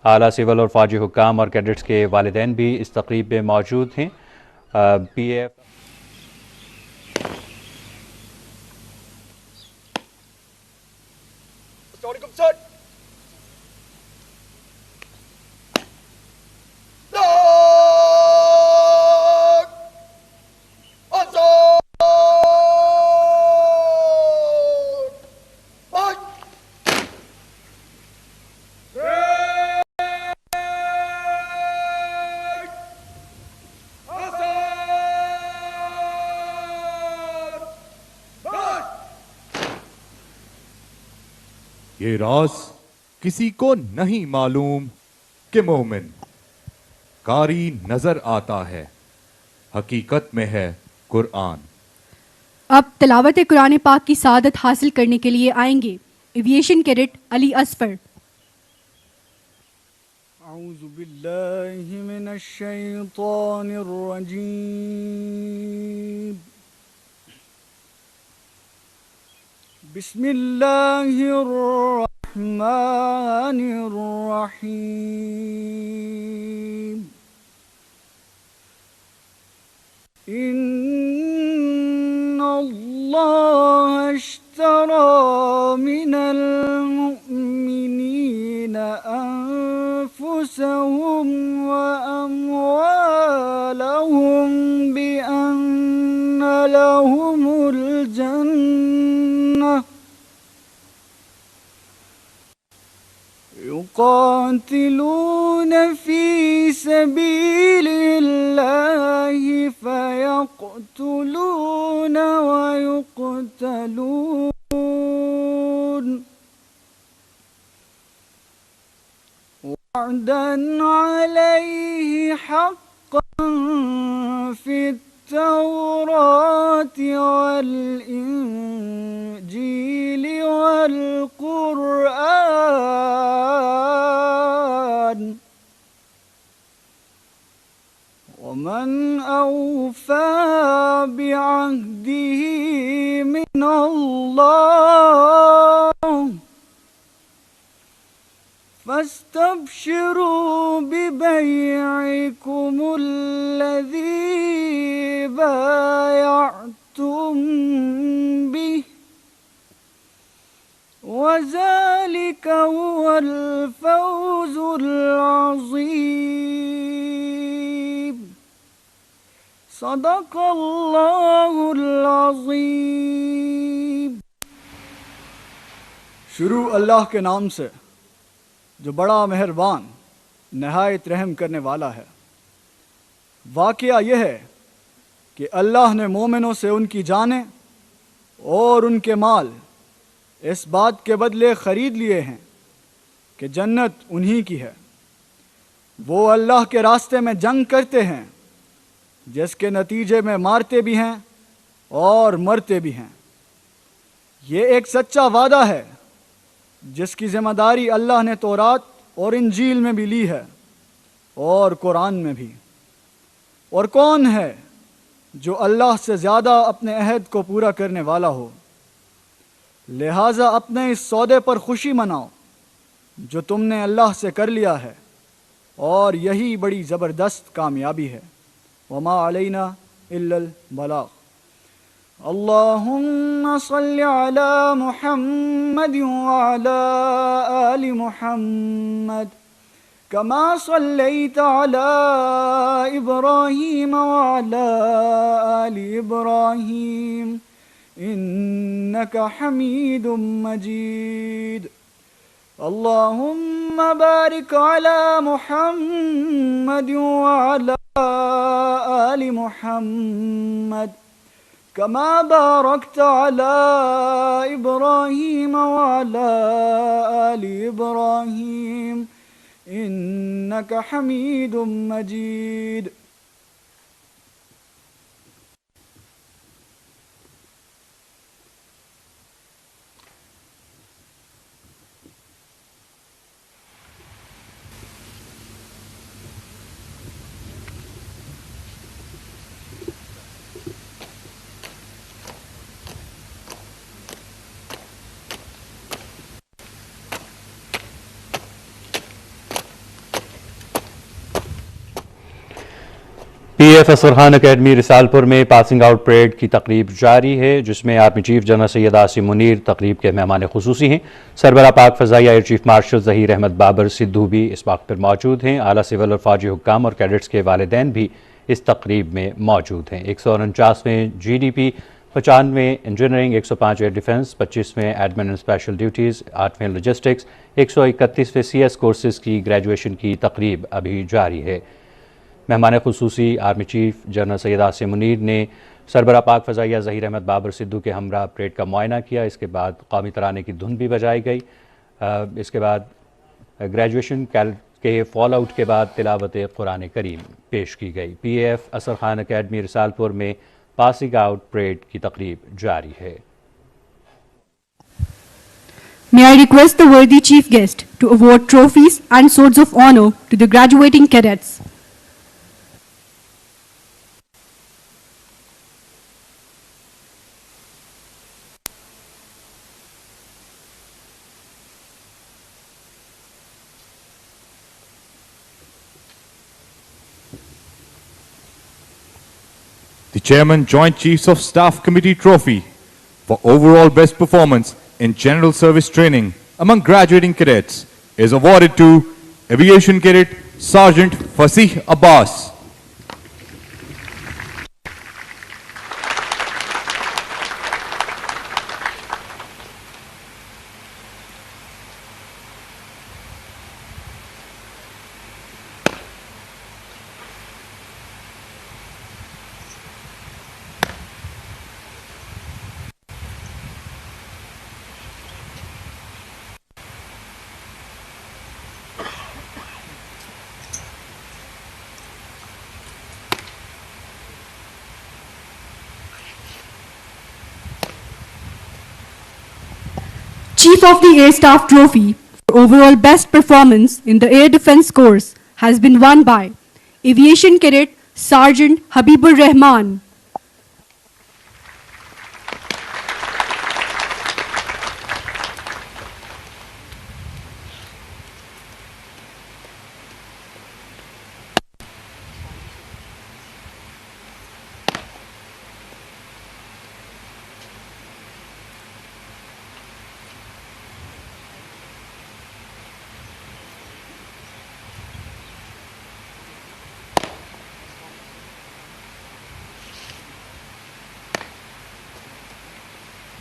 आला सिविल और फौजी हुक्काम और कैडेट्स के वालिदैन भी इस तकरीब में मौजूद हैं। PF ये राज किसी को नहीं मालूम कि मोमिन कारी नजर आता है, हकीकत में है कुरान। अब तिलावत कुरान पाक की सादत हासिल करने के लिए आएंगे एविएशन कैडेट अली असफर। अऊज़ु बिल्लाहि मिनश शैतानिर रजीम। बिस्मिल्लाहिर रहमानिर रहीम। इन्नल्लाह अश्तरा मिनल मुअमिनीना अनफुसहुम व अमवालहुम बिअन्न लहुमुल जन्नह युक़ातिलून फी सबीलिल्लाहि फयक़्तुलून व युक़्तलून वअदन अलैहि हक़्क़न फित्तौराति वल इंजीलि वल कुरआन वमन औफ़ा बिअहदिही मिनल्लाह फस्तबशिरू बिबैइकुमुल्लज़ी बायअतुम बिह वज़ालिका हुवल फ़ौज़ुल अज़ीम। सदक़ल्लाहुल अज़ीम। शुरू अल्लाह के नाम से जो बड़ा मेहरबान नहायत रहम करने वाला है। वाक़या यह है कि अल्लाह ने मोमिनों से उनकी जानें और उनके माल इस बात के बदले ख़रीद लिए हैं कि जन्नत उन्हीं की है। वो अल्लाह के रास्ते में जंग करते हैं जिसके नतीजे में मारते भी हैं और मरते भी हैं। ये एक सच्चा वादा है जिसकी ज़िम्मेदारी अल्लाह ने तौरात और इंजील में भी ली है और कुरान में भी। और कौन है जो अल्लाह से ज़्यादा अपने अहद को पूरा करने वाला हो। लिहाजा अपने इस सौदे पर खुशी मनाओ जो तुमने अल्लाह से कर लिया है, और यही बड़ी ज़बरदस्त कामयाबी है। वमा अलैना इल्लल बलाग। अल्लाहुम्मा सल्लि अला मुहम्मद व अला आलि मुहम्मद कमा सल्लैता अला इब्राहीम व अला आलि इब्राहीम इन्नका हमीदुम मजीद। अल्लाहुम्मा बारिक अला मुहम्मद व अला आलि मुहम्मद कमा बारकता अला इब्राहीम व अला आलि इब्राहीम इन्नका हमीदुम मजीद। PF असगर खान अकेडमी रिसालपुर में पासिंग आउट परेड की तकरीब जारी है, जिसमें army chief general Syed Asim Munir तकरीब के मेहमान खुसूसी हैं। सरबराह पाक फ़ज़ाइया air chief marshal Zaheer Ahmed Babar Sidhu भी इस वक्त पर मौजूद हैं। आला सिविल और फ़ौजी हुक्काम और कैडेट्स के वालिदैन भी इस तकरीब में मौजूद हैं। 149वें GDP, 95वें इंजीनियरिंग, 105 एयर डिफेंस, 25वें एडमिन एंड स्पेशल ड्यूटीज़, 8वें लॉजिस्टिक्स, 131वें CS कोर्सेज़ की ग्रेजुएशन की तकरीब अभी जारी है। मेहमान खुसूसी army chief general Syed Asim Munir ने सरबराह पाक फ़ज़ाइया ज़हीर अहमद बाबर सिद्धू के हमरा परेड का मुआयना किया। इसके बाद कौमी तराने की धुन भी बजाई गई। इसके बाद ग्रेजुएशन के फॉल आउट के बाद तिलावत कुरान करीम पेश की गई। PAF असर खान अकेडमी रिसालपुर में पासिंग आउट परेड की तकरीब जारी है। May I request the worthy chief guest to award trophies and swords of honor to the graduating cadets. The Chairman Joint Chiefs of Staff Committee Trophy for overall best performance in general service training among graduating cadets is awarded to Aviation Cadet Sergeant Fasih Abbas. Chief of the Air Staff Trophy for overall best performance in the Air Defense course has been won by Aviation Cadet Sergeant Habibur Rahman.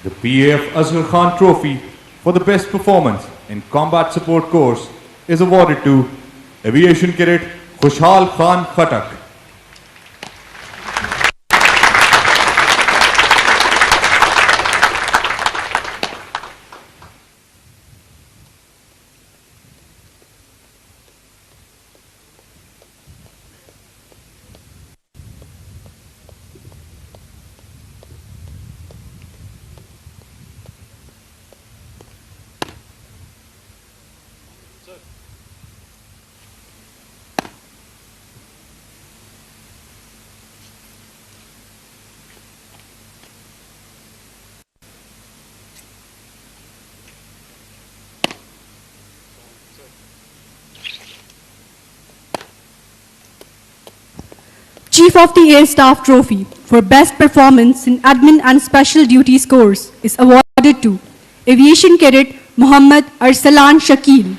The PAF Asghar Khan Trophy for the best performance in combat support course is awarded to Aviation Cadet Khushal Khan Khatak. Chief of the Air Staff Trophy for best performance in Admin and Special Duties course is awarded to Aviation Cadet Muhammad Arsalan Shakil.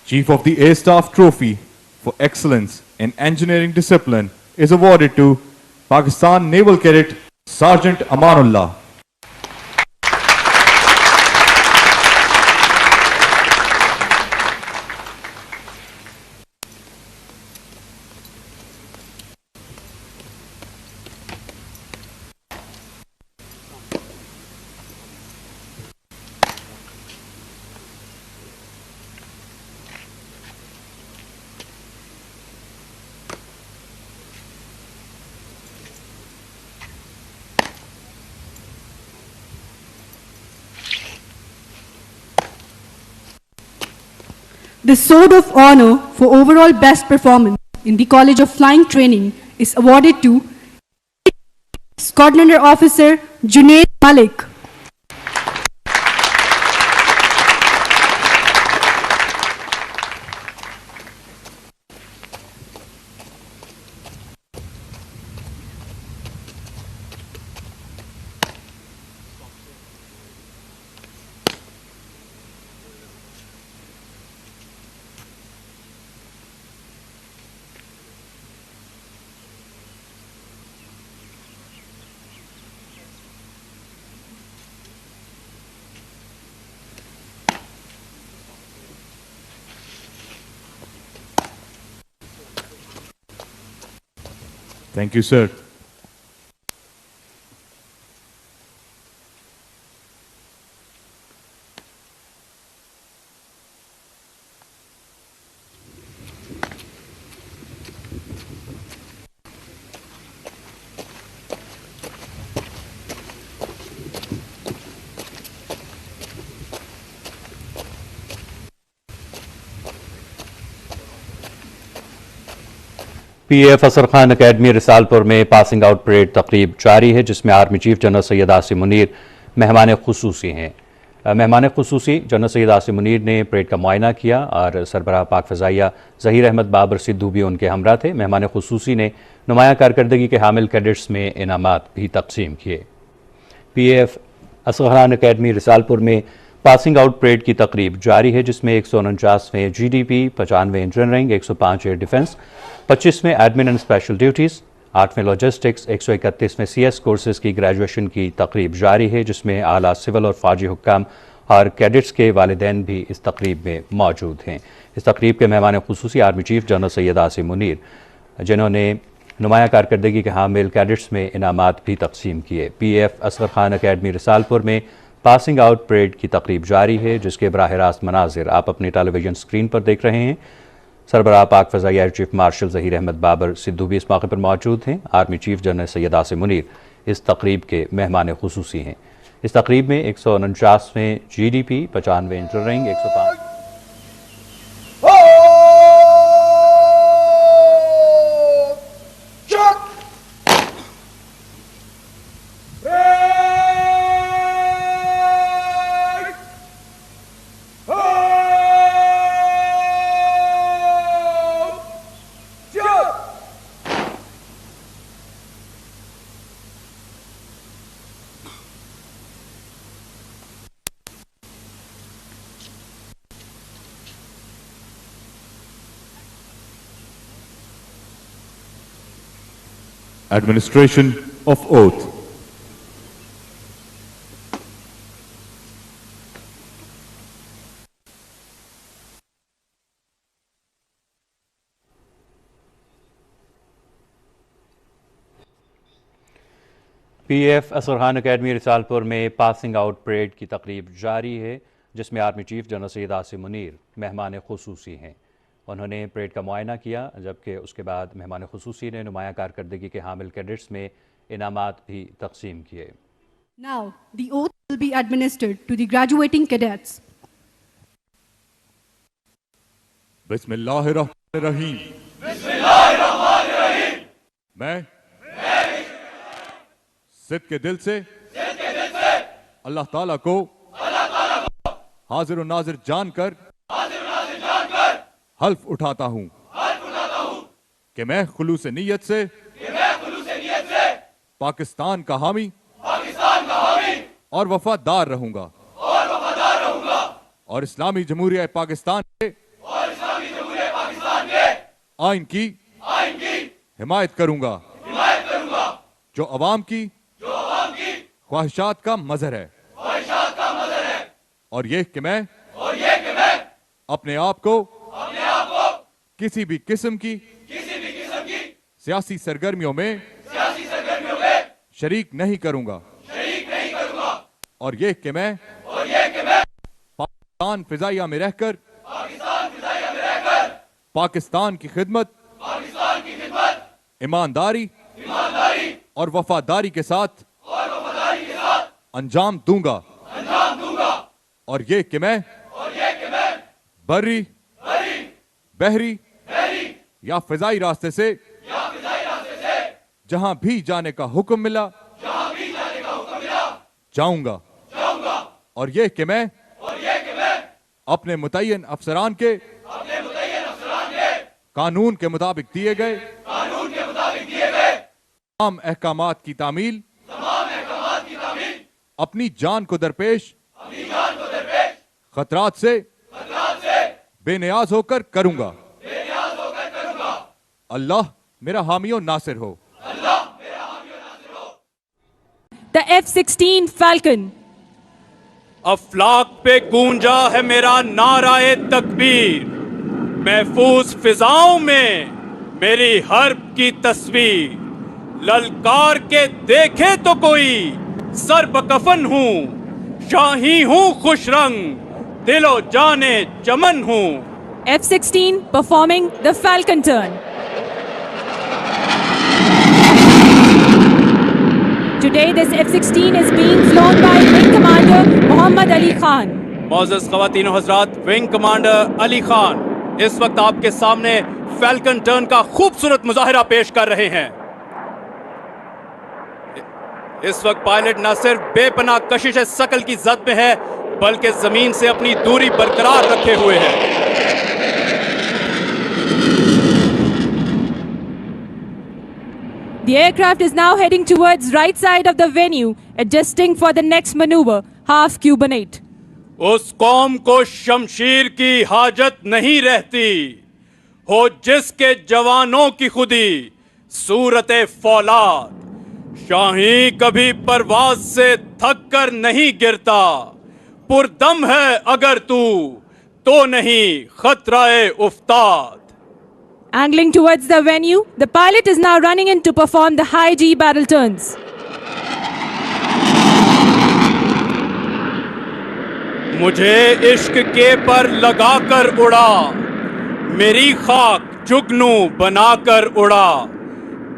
Chief of the Air Staff Trophy for excellence in engineering discipline is awarded to Pakistan Naval Cadet Sergeant Amanullah. The Sword of Honor for overall best performance in the College of Flying Training is awarded to Coordinator Officer Junaid Malik. Thank you, sir. PF असर खान अकेडमी रिसालपुर में पासिंग आउट परेड तकरीब जारी है, जिसमें army chief general Syed Asim Munir मेहमान खुसूसी हैं। मेहमान खुसूसी जनरल सैयद आसिम मुनीर ने परेड का मुआयना किया और सरबराह पाक फ़ज़ाइया ज़हीर अहमद बाबर सिद्धू भी उनके हमरा थे। मेहमान खुसूसी ने नुमाया कारकर्दगी के हामिल कैडेट्स में इनामात भी तकसीम किए। पीएफ असर खान अकेडमी रिसालपुर में पासिंग आउट परेड की तकरीब जारी है, जिसमें 149वें GDP, 95वें इंजीनियरिंग, 105 एयर डिफेंस, 25वें एडमिन एंड स्पेशल ड्यूटीज़, 8वें लॉजिस्टिक्स, 131वें CS कोर्सेज़ की ग्रेजुएशन की तकरीब जारी है, जिसमें आला सिविल और फ़ौजी हुक्काम और कैडेट्स के वालिदैन भी इस तकरीब में मौजूद हैं। इस तकरीब के मेहमान खुसूसी army chief general Syed Asim Munir, जिन्होंने नुमाया कारकर्दगी के हामिल कैडेट्स में इनामात भी तकसीम किए। PF असगर खान अकेडमी रिसालपुर में पासिंग आउट परेड की तकरीब जारी है, जिसके बराह रास्त मनाजिर आप अपनी टेलीविजन स्क्रीन पर देख रहे हैं। सरबराह पाक फ़ज़ाइया air chief marshal Zaheer Ahmed Babar Sidhu भी इस मौके पर मौजूद हैं। Army chief general Syed Asim Munir इस तकरीब के मेहमान खुसूसी हैं। इस तकरीब में 149वें GDP, 95वें engineering, 105 Administration of oath. PF Asghar Khan academy Risalpur में पासिंग आउट परेड की तकरीब जारी है, जिसमें army chief general Syed Asim Munir मेहमान खुसूसी हैं। उन्होंने परेड का मुआयना किया, जबकि उसके बाद मेहमान खुसूसी ने नुमाया कारकर्दगी के हामिल कैडेट्स में इनामात भी तकसीम किए। Now, the oath will be administered to the graduating cadets. बिस्मिल्लाहिर्रहमानिर्रहीम। मैं सिद्ध के दिल से अल्लाह ताला को हाजिर और नाजिर जानकर हल्फ उठाता हूं कि मैं खुलूस नीयत से पाकिस्तान का हामी और वफादार रहूंगा और इस्लामी जमहूरिया पाकिस्तान के आइन की हिमायत करूंगा, जो अवाम की ख्वाहिशात का मजहर है, और यह कि मैं अपने आप को किसी भी किस्म की सियासी सरगर्मियों में शरीक नहीं करूंगा, और यह कि मैं पाकिस्तान फिजाइया में रहकर पाकिस्तान की खिदमत ईमानदारी और वफादारी के साथ अंजाम दूंगा, और यह कि मैं बर्री, बहरी या फिजाई रास्ते से जहां भी जाने का हुक्म मिला जाऊंगा और ये कि मैं अपने मुतय्यन अफसरान के कानून के मुताबिक दिए गए तमाम अहकामात की तामील अपनी जान को दरपेश खतरात से बेनियाज होकर करूंगा। अल्लाह मेरा हामी और नासिर हो। The F-16 Falcon. अफलाक पे गूंजा है मेरा नाराए तकबीर, महफूज फिजाओं में मेरी हर्ब की तस्वीर। ललकार के देखे तो कोई सर बकफन हूं, शाही हूं खुश रंग, दिलो जाने चमन हूं। F-16 performing the Falcon turn. Today this F-16 is being flown by Wing Commander Muhammad Ali Khan. मौजूद ख़वातीन व हज़रात, विंग कमांडर अली खान इस वक्त आपके सामने फैल्कन टर्न का खूबसूरत मुजाहिरा पेश कर रहे हैं। इस वक्त पायलट न सिर्फ बेपनाह कशिश सकल की जद में है, बल्कि जमीन से अपनी दूरी बरकरार रखे हुए है। The aircraft is now heading towards right side of the venue, adjusting for the next maneuver, half cubanate. उस कौम को शमशीर की हाजत नहीं रहती, हो जिसके जवानों की खुदी सूरत फौलाद। शाही कभी परवाज से थक कर नहीं गिरता, पुरदम है अगर तू तो नहीं खतराए उफ्ताद। Angling towards the venue, the pilot is now running in to perform the high G barrel turns. मुझे इश्क के पर लगाकर उड़ा, मेरी खाक जुगनू बनाकर उड़ा।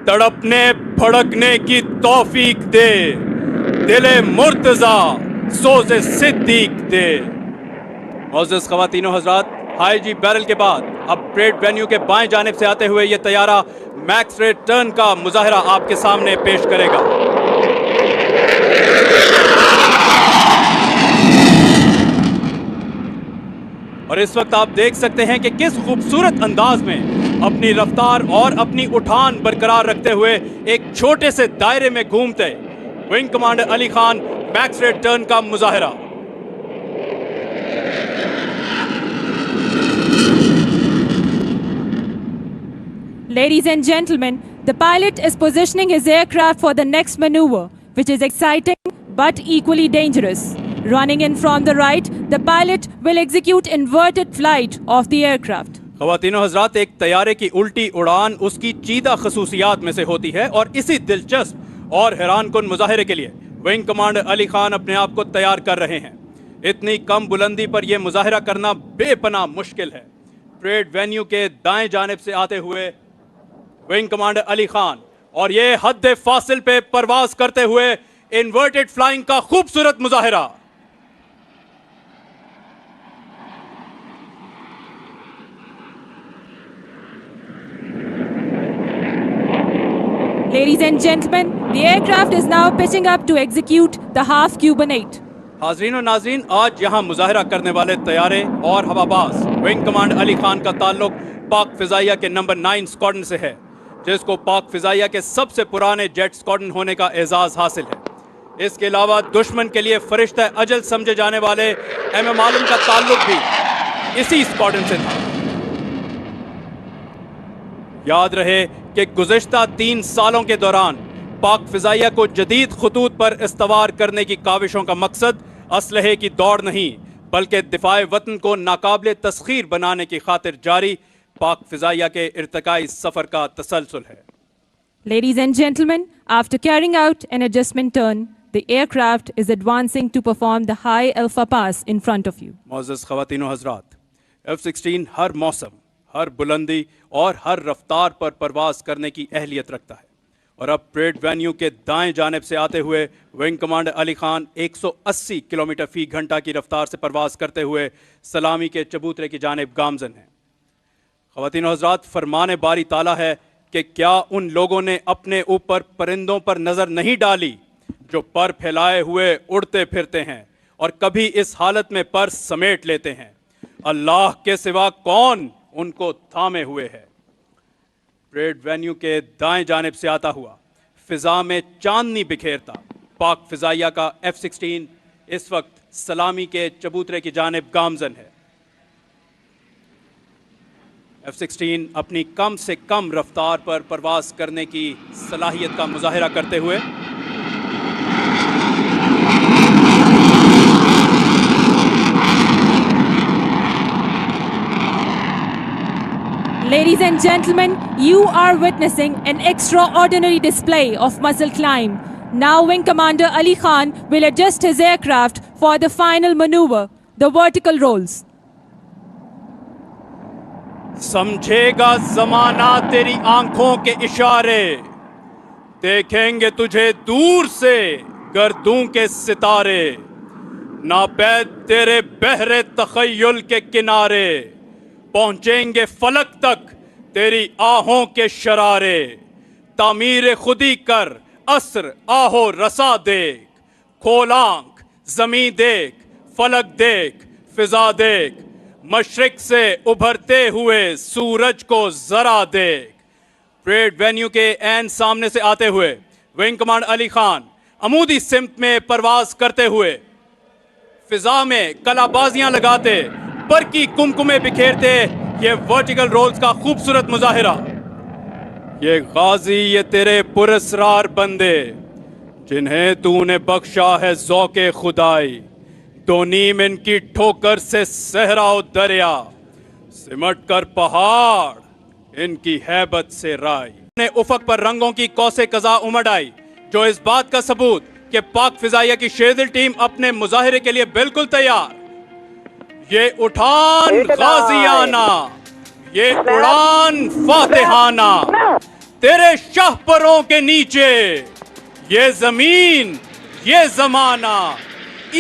तड़पने भड़कने की तौफीक दे, दिले मुर्तजा सोज़े सिद्दीक दे। मौजूद ख़वातीन व हज़रात, हाई जी बैरल के बाद अब परेड वेन्यू के बाएं जानिब से आते हुए यह तैयारा मैक्स रेट टर्न का मुजाहिरा आपके सामने पेश करेगा। और इस वक्त आप देख सकते हैं कि किस खूबसूरत अंदाज में अपनी रफ्तार और अपनी उठान बरकरार रखते हुए एक छोटे से दायरे में घूमते wing commander Ali Khan max rate turn का मुजाहिरा। Ladies and gentlemen, the pilot is positioning his aircraft for the next maneuver, which is exciting but equally dangerous. Running in from the right, the pilot will execute inverted flight of the aircraft. ख़वातीनो हज़रात, एक तैयारे की उल्टी उड़ान उसकी चीदा खसूसियात में से होती है और इसी दिलचस्प और हैरानकुन मुजाहिरे के लिए विंग कमांडर अली खान अपने आप को तैयार कर रहे हैं। इतनी कम बुलंदी पर यह मुजाहिरा करना बेपनाह मुश्किल है। परेड वेन्यू के दाएं जानिब से आते हुए विंग कमांडर अली खान और ये हद फासिल पे परवाज करते हुए इन्वर्टेड फ्लाइंग का खूबसूरत मुजाहिरा। Ladies and gentlemen, the aircraft is now pitching up to execute the half cubanate. हाजरीन और नाजरीन, आज यहाँ मुजाहिरा करने वाले तैयारे और हवाबाज विंग कमांडर अली खान का ताल्लुक पाक फिजाइया के नंबर 9 स्क्वाड्रन से है, जिसको पाक फिजाइया के सबसे पुराने जेट स्क्वाड्रन होने का एजाज हासिल है। इसके अलावा दुश्मन के लिए फरिश्ता अजल समझे जाने वाले एमएम आलम का ताल्लुक भी इसी स्क्वाड्रन से था। याद रहे कि गुज़िश्ता 3 सालों के दौरान पाक फिजाइया को जदीद खतूत पर इस्तवार करने की काविशों का मकसद असलहे की दौड़ नहीं, बल्कि दिफाए वतन को नाकाबिले तस्खीर बनाने की खातिर जारी पाक फिजाइया के इर्तिकाई सफर का तसलसल है। Ladies and gentlemen, after carrying out an adjustment turn, the aircraft is advancing to perform the high alpha pass in front of you. मौजूद ख़वातीन व हज़रात, F-16 हर मौसम, हर बुलंदी और हर रफ्तार पर परवाज करने की अहलियत रखता है और अब परेड वेन्यू के दाएं जानिब से आते हुए wing commander Ali Khan 180 kilometre फी घंटा की रफ्तार से परवाज करते हुए सलामी के चबूतरे की जानिब गामजन हैं। ख़वातीन व हज़रात, फरमाने बारी ताला है कि क्या उन लोगों ने अपने ऊपर परिंदों पर नज़र नहीं डाली जो पर फैलाए हुए उड़ते फिरते हैं और कभी इस हालत में पर समेट लेते हैं। अल्लाह के सिवा कौन उनको थामे हुए है। परेड वेन्यू के दाएं जानिब से आता हुआ फिजा में चांदनी बिखेरता पाक फिजाइया का F-16 इस वक्त सलामी के चबूतरे की जानिब गामजन है। F-16 अपनी कम से कम रफ्तार पर परवाज करने की सलाहियत का मुजाहिरा करते हुए Ladies and gentlemen, you are witnessing an extraordinary display of muscle climb. Now Wing Commander Ali Khan will adjust his aircraft for the final maneuver, the vertical rolls. समझेगा जमाना तेरी आंखों के इशारे, देखेंगे तुझे दूर से गर्दों के सितारे, नापैद तेरे बहरे तखय्युल के किनारे, पहुंचेंगे फलक तक तेरी आहों के शरारे, तामीर खुदी कर अस्र आहो रसा देख, खोल आंख जमी देख, फलक देख, फिजा देख, मशरिक से उभरते हुए सूरज को जरा देख। परेड वेन्यू के एन सामने से आते हुए विंग कमांडर अली खान अमूदी सिमत में परवाज करते हुए फिजा में कलाबाजियां लगाते बरकी कुमकुमे बिखेरते ये वर्टिकल रोल्स का खूबसूरत मुजाहिरा। ये गाजी ये तेरे पुरस्रार बंदे जिन्हें तूने बख्शा है ज़ौक़े खुदाई, दो नीम इनकी ठोकर से सहरा दरिया, सिमट कर पहाड़ इनकी हैबत से राई। ने उफक पर रंगों की कौसे कज़ा उमड़ आई, जो इस बात का सबूत कि पाक फिजाइया की शेरदिल टीम अपने मुजाहिरे के लिए बिल्कुल तैयार। ये उठान गाजियाना, ये उड़ान फातिहाना, तेरे शाहपरों के नीचे ये जमीन ये जमाना,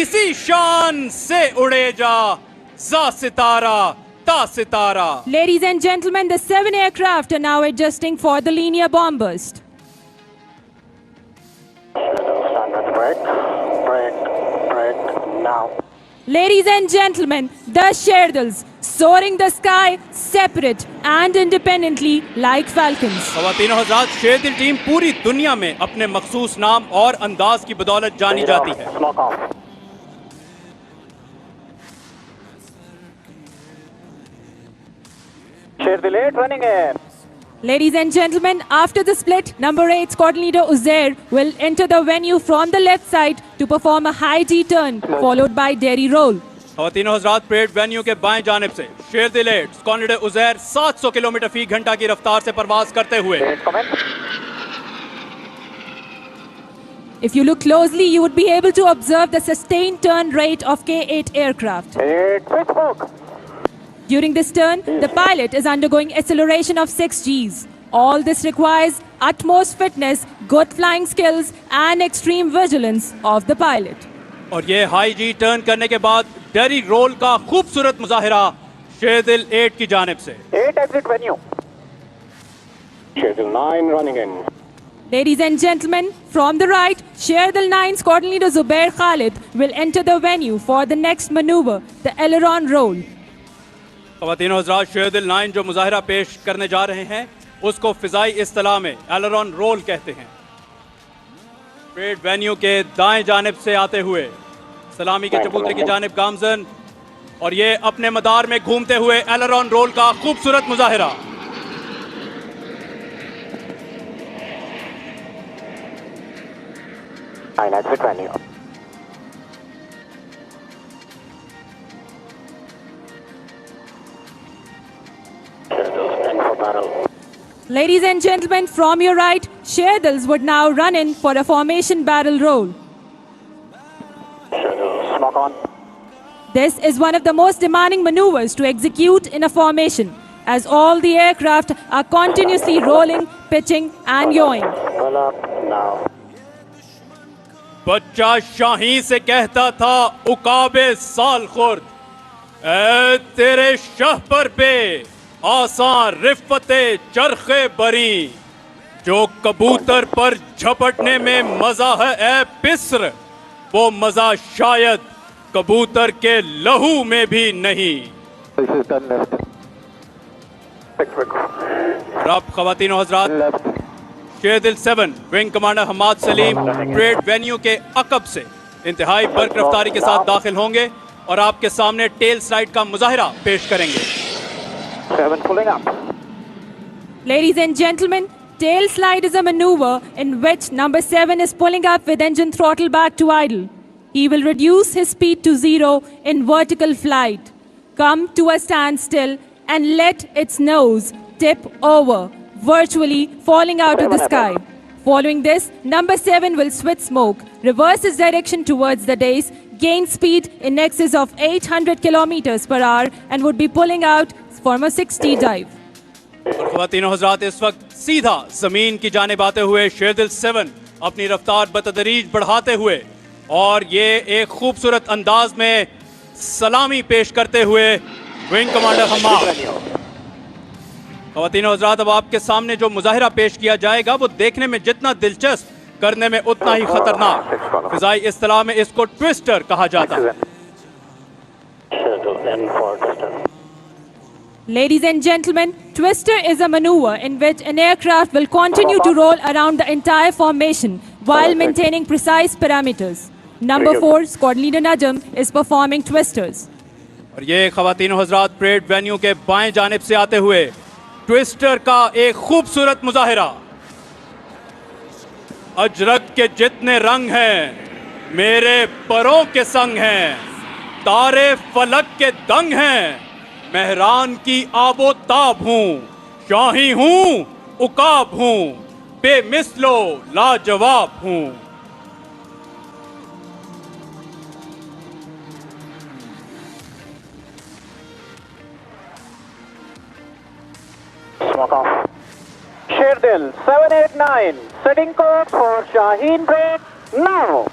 इसी शान से उड़े जा जा सितारा ता सितारा। Ladies and gentlemen, the 7 aircraft are now adjusting for the linear bomb burst. Standard break now. Ladies and gentlemen, the Sherdals soaring the sky separate and independently like falcons. ख़वातीनो Hazrat, Sherdil team पूरी दुनिया में अपने मखसूस नाम और अंदाज की बदौलत जानी जाती है। Smoke off. Sherdil 8 running in. Ladies and gentlemen, after the split, number 8 squadron leader Uzair will enter the venue from the left side to perform a high T-turn followed by Derry roll. ख़वातीनो Hazrat, parade venue के बाएं जानिब से शेरदिल 8 स्क्वाड्रन लीडर उज़ैर 700 किलोमीटर फी घंटा की रफ्तार से परवाज करते हुए। If you look closely, you would be able to observe the sustained turn rate of K-8 aircraft. Quick smoke. During this turn, the pilot is undergoing acceleration of 6 Gs. All this requires utmost fitness, good flying skills and extreme vigilance of the pilot. और ये हाई जी टर्न करने के बाद डेरी रोल का खूबसूरत मुजाहिरा शेरदिल 8 की जानिब से। 8 exit venue. Sherdil 9 running in. Ladies and gentlemen, from the right, Sherdil 9 squadron leader Zubair Khalid will enter the venue for the next maneuver, the aileron roll. ख़वातीनो हज़रात, शेरदिल 9 जो मुजाहिरा पेश करने जा रहे हैं उसको फिजाई इस्तिलाह में एलेरॉन रोल कहते हैं। परेड वेन्यू के दाएं जानिब से आते हुए सलामी के चबूतरे की जानिब गामजन और ये अपने मदार में घूमते हुए एलेरॉन रोल का खूबसूरत मुजाहिरा। Exit venue. Ladies and gentlemen, from your right, Sherdils would now run in for a formation barrel roll. Smoke on. This is one of the most demanding maneuvers to execute in a formation, as all the aircraft are continuously rolling, pitching and yawing. Pull up now. बच्चा शाही से कहता था उकाबे साल खुर्द, ऐ तेरे शाह पर पे आसान रिफ़ते चरखे बरी, जो कबूतर पर झपटने में मजा है ए पिस्र, वो मजा शायद कबूतर के लहू में भी नहीं। This is done left. और अब खवातीन और हजरात, Left. Sherdil 7 wing commander Hamad Saleem parade venue के अकब से इंतहाई बर्क रफ्तारी के साथ दाखिल होंगे और आपके सामने टेल स्लाइड का मुजाहिरा पेश करेंगे। 7 pulling up. Ladies and gentlemen, tail slide is a maneuver in which number 7 is pulling up with engine throttle back to idle. He will reduce his speed to 0 in vertical flight, come to a standstill and let its nose tip over, virtually falling out of the sky. Following this, number 7 will switch smoke, reverse its direction towards the dais, gain speed in excess of 800 kilometers per hour and would be pulling out from a 60 dive. और ख़वातीन और हज़रात, इस वक्त सीधा जमीन की जानिब आते हुए शेरदिल 7 अपनी रफ्तार बतदरीज बढ़ाते हुए और ये एक खूबसूरत अंदाज में सलामी पेश करते हुए विंग कमांडर हमाद। ख़वातीन और हज़रात, अब आपके सामने जो मुजाहिरा पेश किया जाएगा वो देखने में जितना दिलचस्प, करने में उतना ही खतरनाक। फिजाई इस्तिलाह में इसको ट्विस्टर कहा जाता है। Ladies and gentlemen, twister is a maneuver in which an aircraft will continue to roll around the entire formation while maintaining precise parameters. Number 4, Squadron Leader Najm is performing twisters. और ये ख़वातीन और हज़रात, परेड वेन्यू के बाएं जानिब से आते हुए ट्विस्टर का एक खूबसूरत मुजाहिरा। अजरक के जितने रंग हैं मेरे परों के संग हैं, तारे फलक के दंग हैं, मेहरान की आबो ताब हूँ, शाही हूँ उकाब हूँ, बेमिसलो लाजवाब हूँ। Smoke off. Sherdil 789 setting course for Shaheen break now.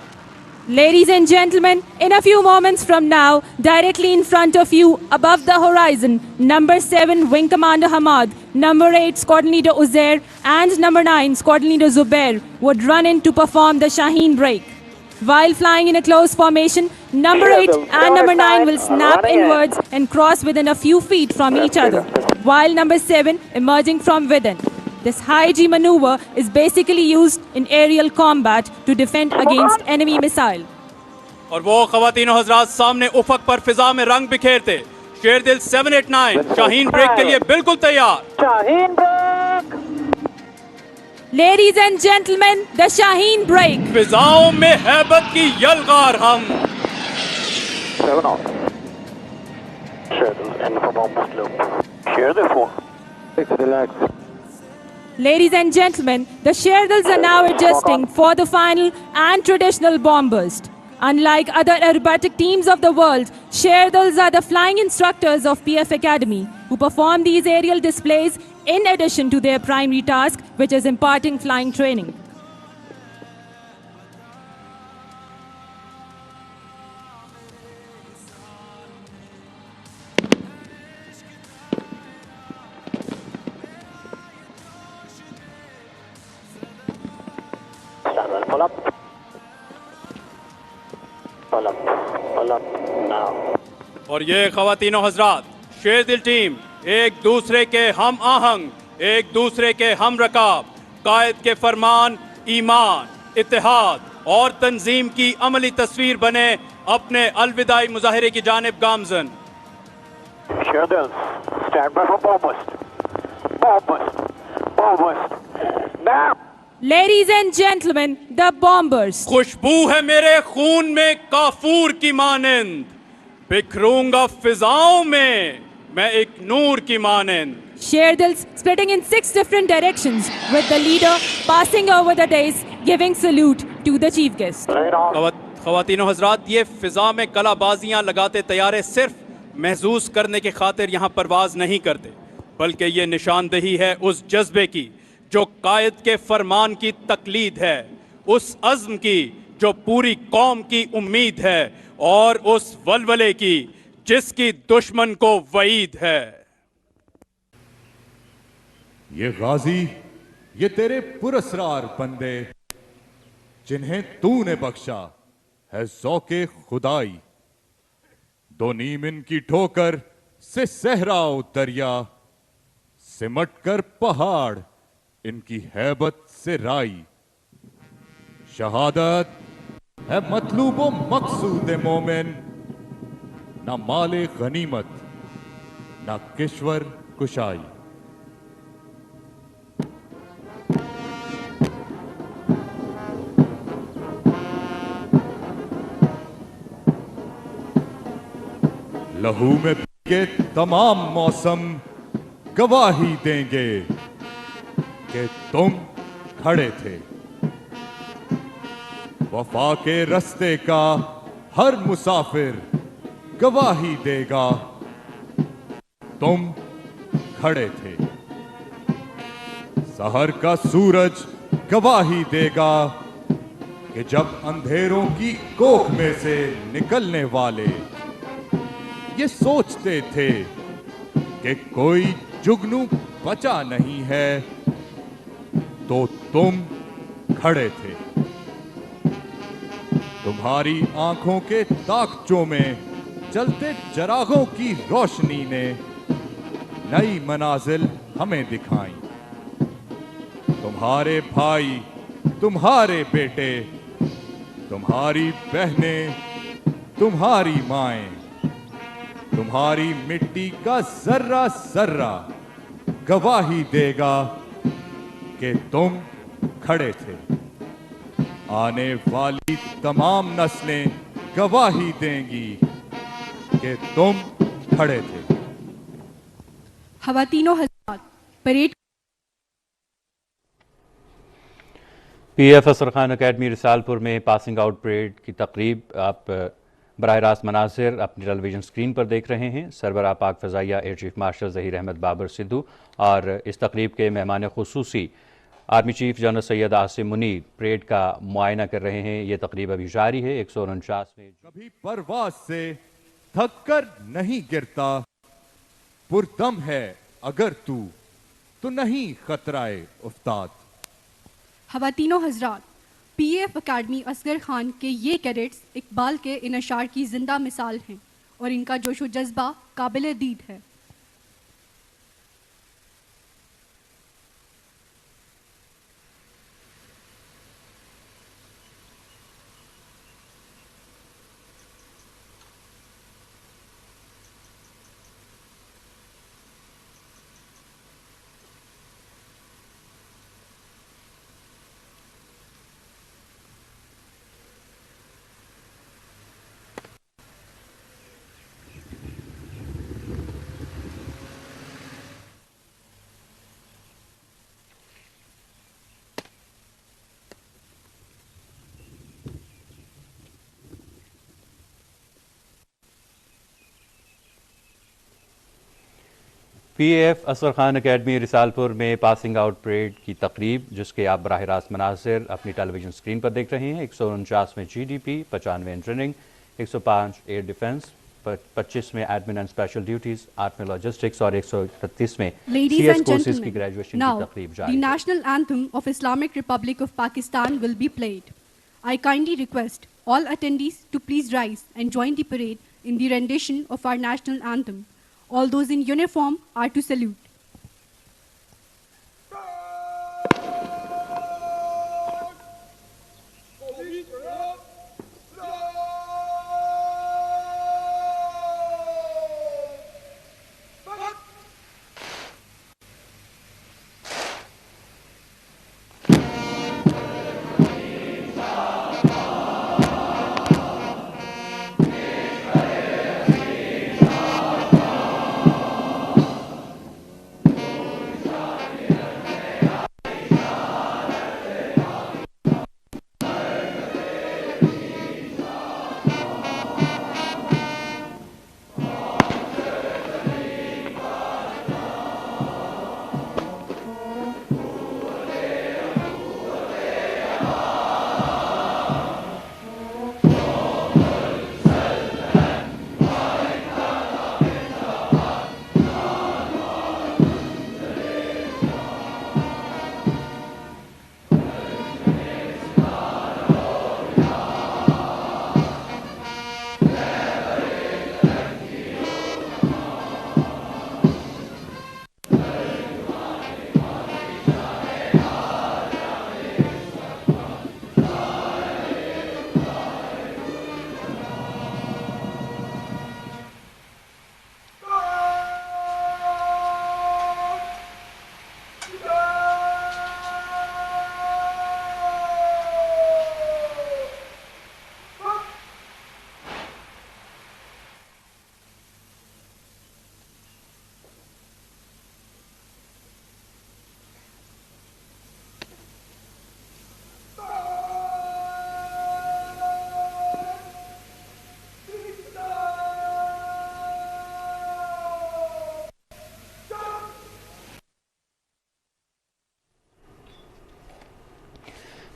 Ladies and gentlemen, in a few moments from now, directly in front of you, above the horizon, number 7 Wing Commander Hamad, number 8 Squadron Leader Uzair, and number 9 Squadron Leader Zubair would run in to perform the Shaheen break. While flying in a close formation, number 8 and number 9 will snap inwards and cross within a few feet from each other, while number 7 emerging from within. This high G maneuver is basically used in aerial combat to defend against enemy missile. और वो ख़वातीन और हज़रात, सामने उफक पर फिजा में रंग बिखेरते शेरदिल 789 शाहीन ब्रेक के लिए बिल्कुल तैयार। Shaheen break. Ladies and gentlemen, the Shaheen break. फिजाओं में हैबत की यलगार हम। 7 off. Sherdil end for bomb loop. Sherdil 4. 6 relax. Ladies and gentlemen, the Sherdils are now adjusting for the final and traditional bomb burst. Unlike other aerobatic teams of the world, Sherdils are the flying instructors of PF Academy, who perform these aerial displays in addition to their primary task, which is imparting flying training. Pull up. Pull up. Pull up now. और ये ख़वातीनों हज़रात, शेरदिल टीम एक दूसरे के हम आहंग, एक दूसरे के हम रकाब, कायद के फरमान, ईमान, इत्तेहाद और तंजीम की अमली तस्वीर बने अपने अलविदाई मुजाहिरे की जानिब गामजन। Sherdil, stand by for bomb burst. Bomb burst. Bomb burst. Now. Ladies and gentlemen, the bombers. खुशबू है मेरे खून में काफूर की मानंद, बिखरूंगा फिजाओं में मैं एक नूर की मानंद। Sherdils splitting in 6 different directions, with the leader passing over the dais, giving salute to the chief guest. ख़वातीनों हज़रात, ये फिजा में कलाबाजियां लगाते तैयारे सिर्फ महसूस करने के खातिर यहाँ परवाज नहीं करते, बल्कि ये निशानदही है उस जज्बे की जो कायद के फरमान की तकलीद है, उस अज़्म की जो पूरी कौम की उम्मीद है और उस वलवले की जिसकी दुश्मन को वईद है। ये गाजी, ये तेरे पुरस्रार बंदे जिन्हें तूने बख्शा है ज़ौक़े खुदाई। दो नीम इनकी ठोकर से सहरा दरिया, सिमट कर पहाड़ इनकी हैबत से राई। शहादत है मतलूबो मकसूद मोमिन, ना माले गनीमत ना किश्वर कुशाई। लहू में के तमाम मौसम गवाही देंगे कि तुम खड़े थे। वफा के रस्ते का हर मुसाफिर गवाही देगा, तुम खड़े थे। सहर का सूरज गवाही देगा कि जब अंधेरों की कोख में से निकलने वाले ये सोचते थे कि कोई जुगनू बचा नहीं है, तो तुम खड़े थे। तुम्हारी आंखों के ताकचों में चलते चरागों की रोशनी ने नई मनाजिल हमें दिखाई। तुम्हारे भाई, तुम्हारे बेटे, तुम्हारी बहनें, तुम्हारी माएं, तुम्हारी मिट्टी का जर्रा जर्रा गवाही देगा कि तुम खड़े थे। आने वाली तमाम नस्लें गवाही देंगी कि तुम खड़े थे। खवातीनो हज़रात, परेड पीएफ असर खान अकेडमी रिसालपुर में पासिंग आउट परेड की तकरीब आप बराह रास्त मनासिर अपनी टेलीविजन स्क्रीन पर देख रहे हैं। सरबराह पाक फ़ज़ाइया air chief marshal Zaheer Ahmed Babar Sidhu और इस तकरीब के मेहमान खुसूसी army chief general Syed Asim Munir parade का मुआयना कर रहे हैं। ये तकरीब अभी जारी है। 149वें कभी परवाज से थक कर नहीं गिरता, पुरदम है अगर तू तो नहीं खतराए उफ्ताद। खवातीनो हज़रात, पीएफ अकेडमी असगर खान के ये कैडेट्स इकबाल के इनशार की जिंदा मिसाल हैं और इनका जोशो जज्बा काबिल दीद है। पीएफ असर खान अकेडमी रिसालपुर में पासिंग आउट परेड की तकरीब, जिसके आप बराह रास्त मनासिर अपनी टेलीविजन स्क्रीन पर देख रहे हैं। 149वें GDP, 95वें इन ट्रेनिंग, 105 एयर डिफेंस, 25वें एडमिन एंड स्पेशल ड्यूटीज, 8वें लॉजिस्टिक्स और 131वें CS कोर्सेज की ग्रेजुएशन की तकरीब जारी है। The national anthem of Islamic Republic of Pakistan will be played. I kindly request all attendees to please rise and join the parade in the rendition of our national anthem. All those in uniform are to salute.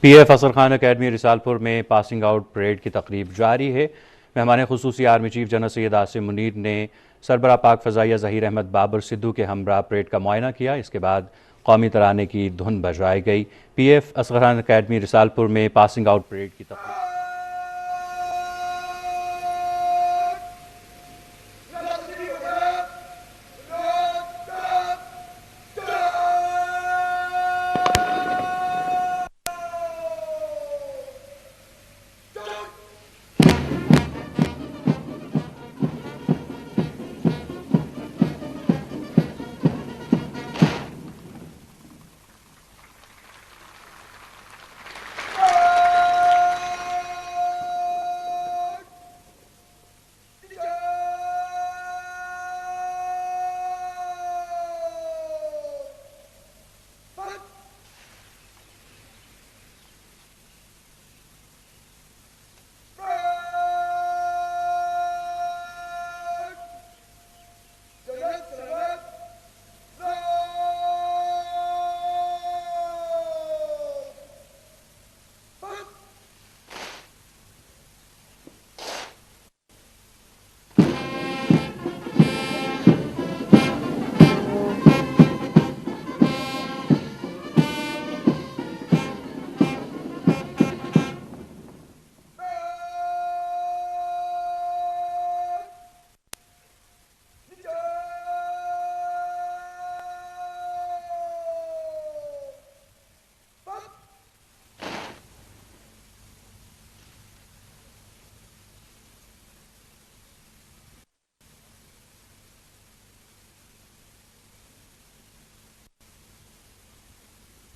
PF असर खान अकेडमी रिसालपुर में पासिंग आउट परेड की तकरीब जारी है। मेहमान खुसूसी army chief general Syed Asim Munir ने सरबराह पाक फ़ज़ाइया ज़हीर अहमद बाबर सिद्धू के हमरा परेड का मुआयना किया। इसके बाद कौमी तराने की धुन बजाई गई। PF असर खान अकेडमी रिसालपुर में पासिंग आउट परेड की तकरीब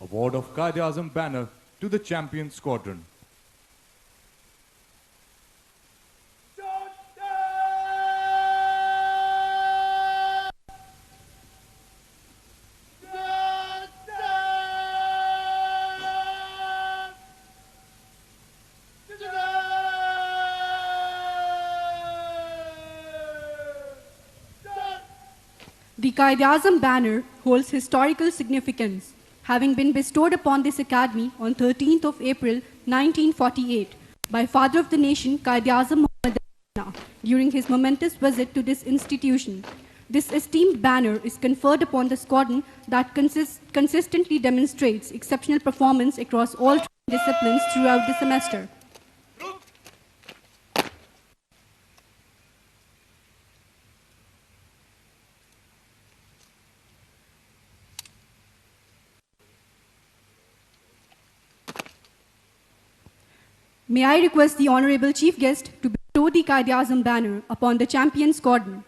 Award of Qaid-e-Azam banner to the champion squadron. The Qaid-e-Azam banner holds historical significance, having been bestowed upon this academy on 13th of April 1948 by Father of the Nation Qaid-e-Azam Muhammad Ali during his momentous visit to this institution. This esteemed banner is conferred upon the squadron that consistently demonstrates exceptional performance across all disciplines throughout the semester. May I request the Honorable Chief Guest to bestow the Qaid-e-Azam banner upon the champion squadron.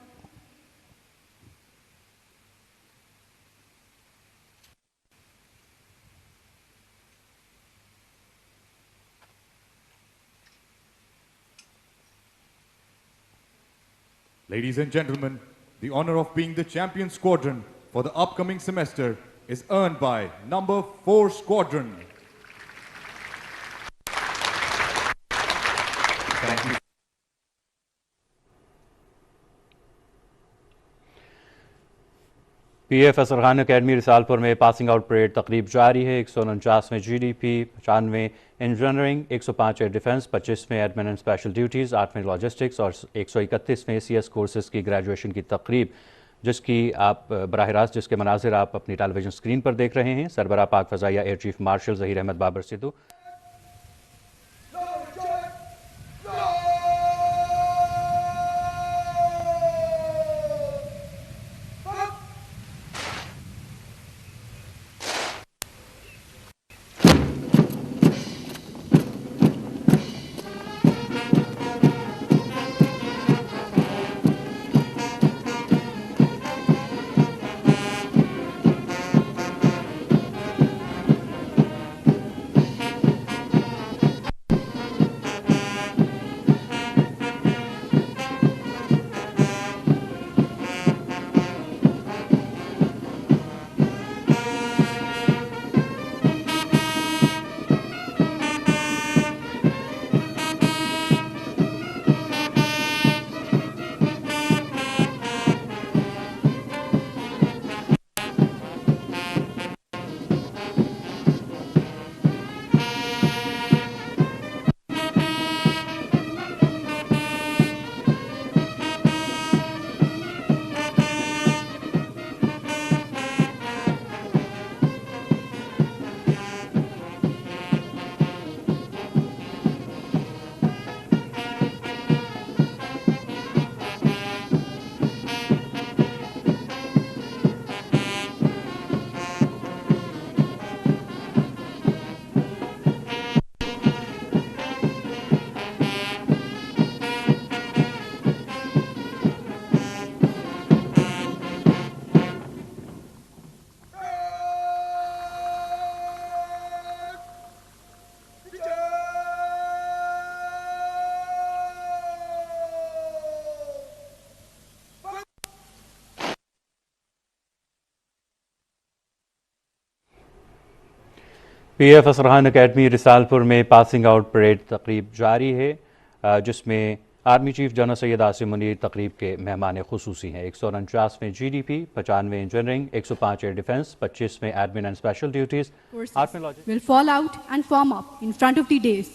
Ladies and gentlemen, the honor of being the champion squadron for the upcoming semester is earned by number 4 squadron. PF असर खान अकेडमी रिसालपुर में पासिंग आउट परेड तकरीब जारी है। 149वें GDP, 95वें इंजीनियरिंग, 105वें डिफेंस, 25वें एडमिन एंड स्पेशल ड्यूटीज़, 8वें लॉजिस्टिक्स और 131वें CS कोर्सेज की ग्रेजुएशन की तकरीब, जिसकी आप बराह रास्त जिसके मनाजिर आप अपनी टेलीविजन स्क्रीन पर देख रहे हैं। सरबराह पाक फ़ज़ाइया air chief marshal Zaheer Ahmed Babar Sidhu PF असर खान अकेडमी रिसालपुर में पासिंग आउट परेड तकरीब जारी है, जिसमें army chief general Syed Asim Munir तकरीब के मेहमान खुसूसी हैं। 149वें GDP, 95 इंजीनियरिंग, 105 एयर डिफेंस, 25 में admin and special duties will fall out and form up in front of the dais.